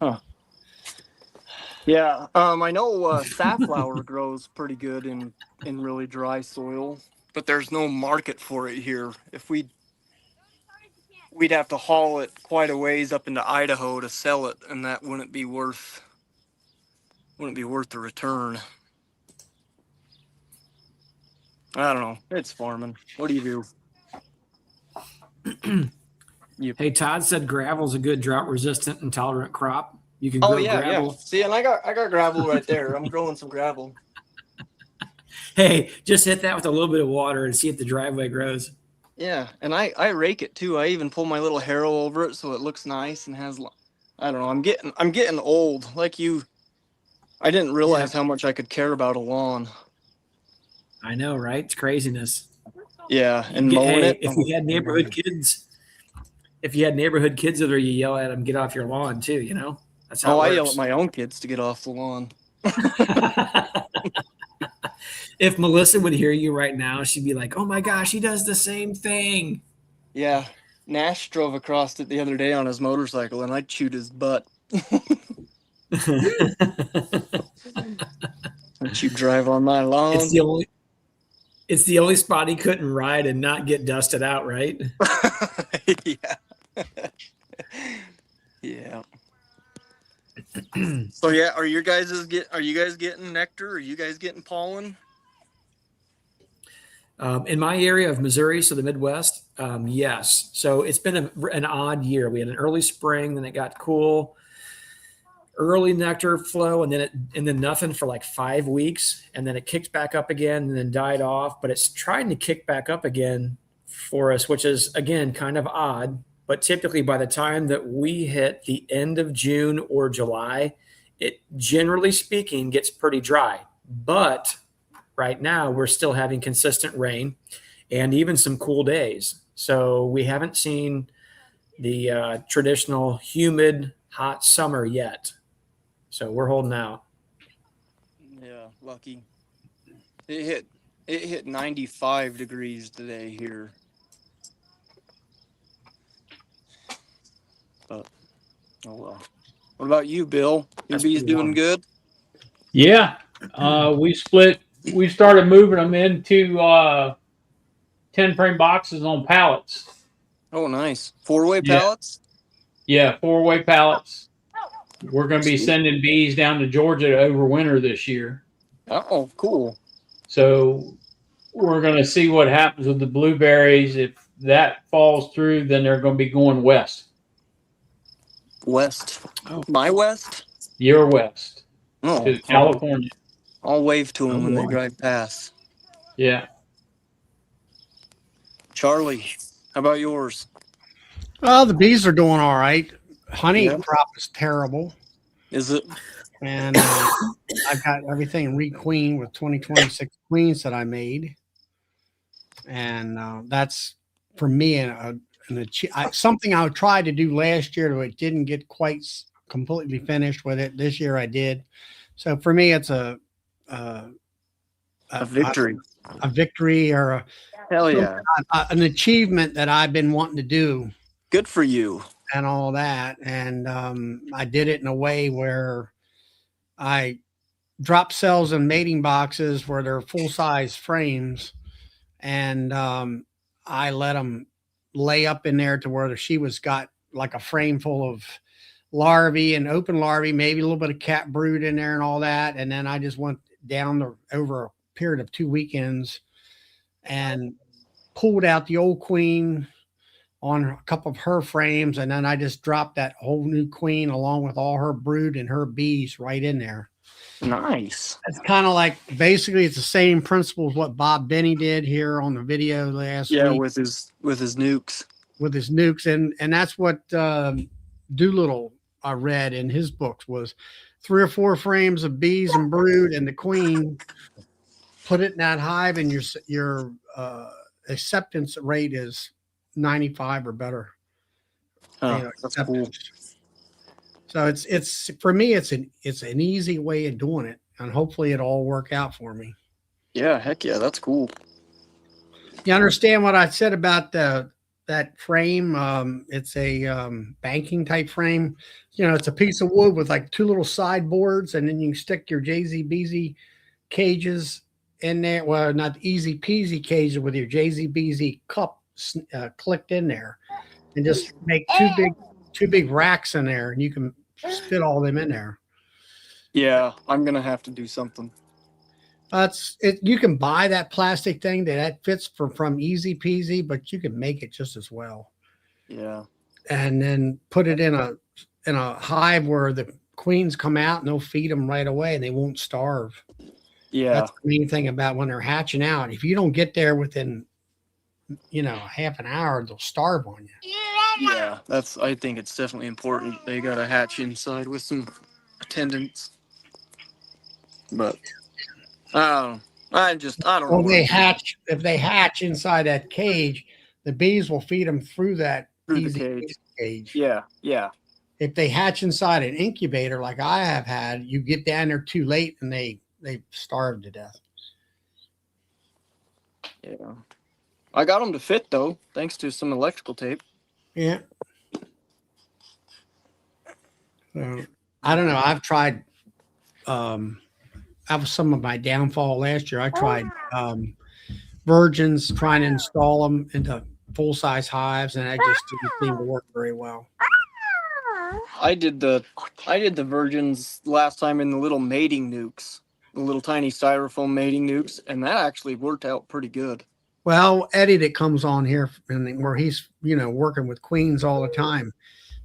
Huh. Yeah, I know safflower grows pretty good in really dry soil, but there's no market for it here. If we'd have to haul it quite a ways up into Idaho to sell it, and that wouldn't be worth the return. I don't know. It's farming. What do you do? Hey, Todd said gravel's a good drought resistant and tolerant crop. You can grow gravel. Yeah. See, and I got gravel right there. I'm growing some gravel. Hey, just hit that with a little bit of water and see if the driveway grows. Yeah, and I rake it too. I even pull my little harrow over it so it looks nice and has. I don't know. I'm getting old. Like you, I didn't realize how much I could care about a lawn. I know, right? It's craziness. Yeah, and mowing it. If you had neighborhood kids that are you yell at them, get off your lawn too. You know, that's how. I yell at my own kids to get off the lawn. If Melissa would hear you right now, she'd be like, "Oh my gosh, he does the same thing." Yeah, Nash drove across it the other day on his motorcycle, and I chewed his butt. Don't you drive on my lawn? It's the only spot he couldn't ride and not get dusted out, right? Yeah. Yeah. So yeah, are you guys getting nectar? Are you guys getting pollen? In my area of Missouri, so the Midwest, yes. So it's been an odd year. We had an early spring, then it got cool, early nectar flow, and then nothing for like 5 weeks, and then it kicked back up again, and then died off. But it's trying to kick back up again for us, which is again kind of odd. But typically, by the time that we hit the end of June or July, it generally speaking gets pretty dry. But right now, we're still having consistent rain and even some cool days. So we haven't seen the traditional humid, hot summer yet. So we're holding out. Yeah, lucky. It hit 95 degrees today here. But oh well. What about you, Bill? Your bees doing good? Yeah. We started moving them into 10-frame boxes on pallets. Oh, nice. 4-way pallets? Yeah, 4-way pallets. We're going to be sending bees down to Georgia to overwinter this year. Oh, cool. So we're going to see what happens with the blueberries. If that falls through, then they're going to be going west. West. Oh. My west? Your west. Oh, to California. I'll wave to them Oh, when they boy. drive past. Yeah. Charlie, how about yours? Well, the bees are doing all right. Honey Yeah. crop is terrible. Is it? And I've got everything requeened with 2026 queens that I made. And that's for me something I tried to do last year, but it didn't get quite completely finished with it. This year I did. So for me, it's a victory. a victory or Hell yeah. an achievement that I've been wanting to do Good for you. and all that. And I did it in a way where I drop cells in mating boxes where they're full size frames. And I let them lay up in there to where she was got like a frame full of larvae and open larvae, maybe a little bit of cat brood in there and all that. And then I just went down over a period of 2 weekends and pulled out the old queen on a couple of her frames. And then I just dropped that whole new queen along with all her brood and her bees right in there. Nice. It's kind of like basically it's the same principle as what Bob Benny did here on the video last week with his nukes. with his nukes, and that's what Doolittle I read in his books was 3 or 4 frames of bees and brood and the queen. Put it in that hive, and your acceptance rate is 95 or better. Oh, that's cool. So it's for me, it's an easy way of doing it, and hopefully it'll all work out for me. Yeah, heck yeah, that's cool. You understand what I said about that frame? It's a banking type frame. You know, it's a piece of wood with like 2 little sideboards, and then you can stick your JZBZ cages in there. Well, not easy peasy cages with your JZBZ cup clicked in there, and just make two big racks in there, and you can fit all them in there. Yeah, I'm gonna have to do something. You can buy that plastic thing that fits from Easy Peasy, but you can make it just as well. Yeah. And then put it in a hive where the queens come out and they'll feed them right away and they won't starve. Yeah. That's the main thing about when they're hatching out. If you don't get there within, half an hour, they'll starve on you. Yeah, I think it's definitely important. They gotta hatch inside with some attendants. But I don't know. If they hatch inside that cage, the bees will feed them through that Through the cage. Yeah. If they hatch inside an incubator like I have had, you get down there too late and they starve to death. Yeah. I got them to fit though, thanks to some electrical tape. Yeah. So I don't know. I've tried. That was some of my downfall last year. I tried virgins, trying to install them into full size hives, and that just didn't seem to work very well. I did the virgins last time in the little mating nukes, the little tiny styrofoam mating nukes, and that actually worked out pretty good. Well, Eddie that comes on here and where he's working with queens all the time,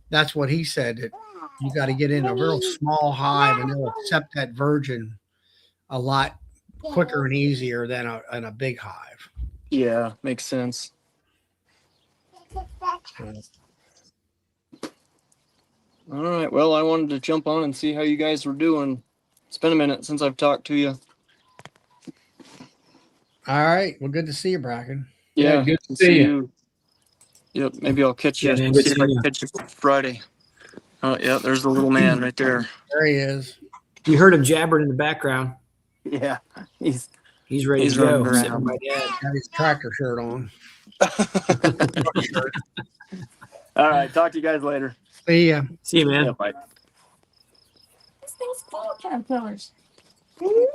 that's what he said, that you got to get in a real small hive and they'll accept that virgin a lot quicker and easier than a big hive. Yeah, makes sense. All right. Well, I wanted to jump on and see how you guys were doing. It's been a minute since I've talked to you. All right. Well, good to see you, Bracken. Yeah, good to see you. Yep. Maybe I'll catch you. Yeah, man, See good if I seeing can catch you Friday. Oh, yeah. There's the little man right there. There he is. You heard him jabbering in the background. Yeah. He's ready to running go. around. Sitting by Dad. Got his tractor shirt on. All right. Talk to you guys later. See ya. See you, man. Yeah, bye. This thing's full of caterpillars.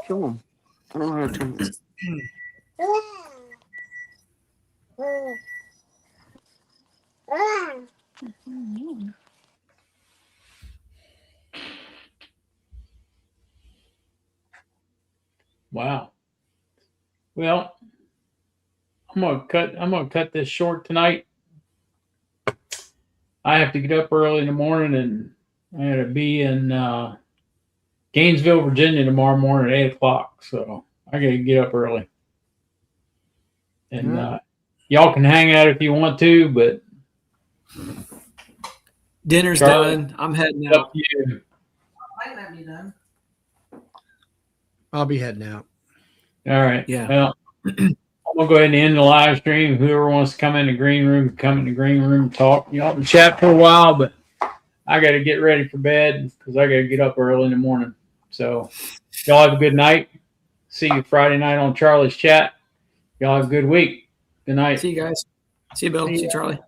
Kill them. I don't know how to turn this. Wow. Well, I'm gonna cut this short tonight. I have to get up early in the morning, and I gotta be in Gainesville, Virginia tomorrow morning at 8 o'clock. So I got to get up early. And y'all can hang out if you want to, but Dinner's Charlie, done. I'm heading up out. to you. Might not be done. I'll be heading out. All right. Yeah. Well, I'm gonna go ahead and end the live stream. Whoever wants to come in the green room, come in the green room, talk. Y'all can chat for a while, but I got to get ready for bed because I got to get up early in the morning. So y'all have a good night. See you Friday night on Charlie's chat. Y'all have a good week. Good night. See you guys. See you, Bill. See you, Charlie.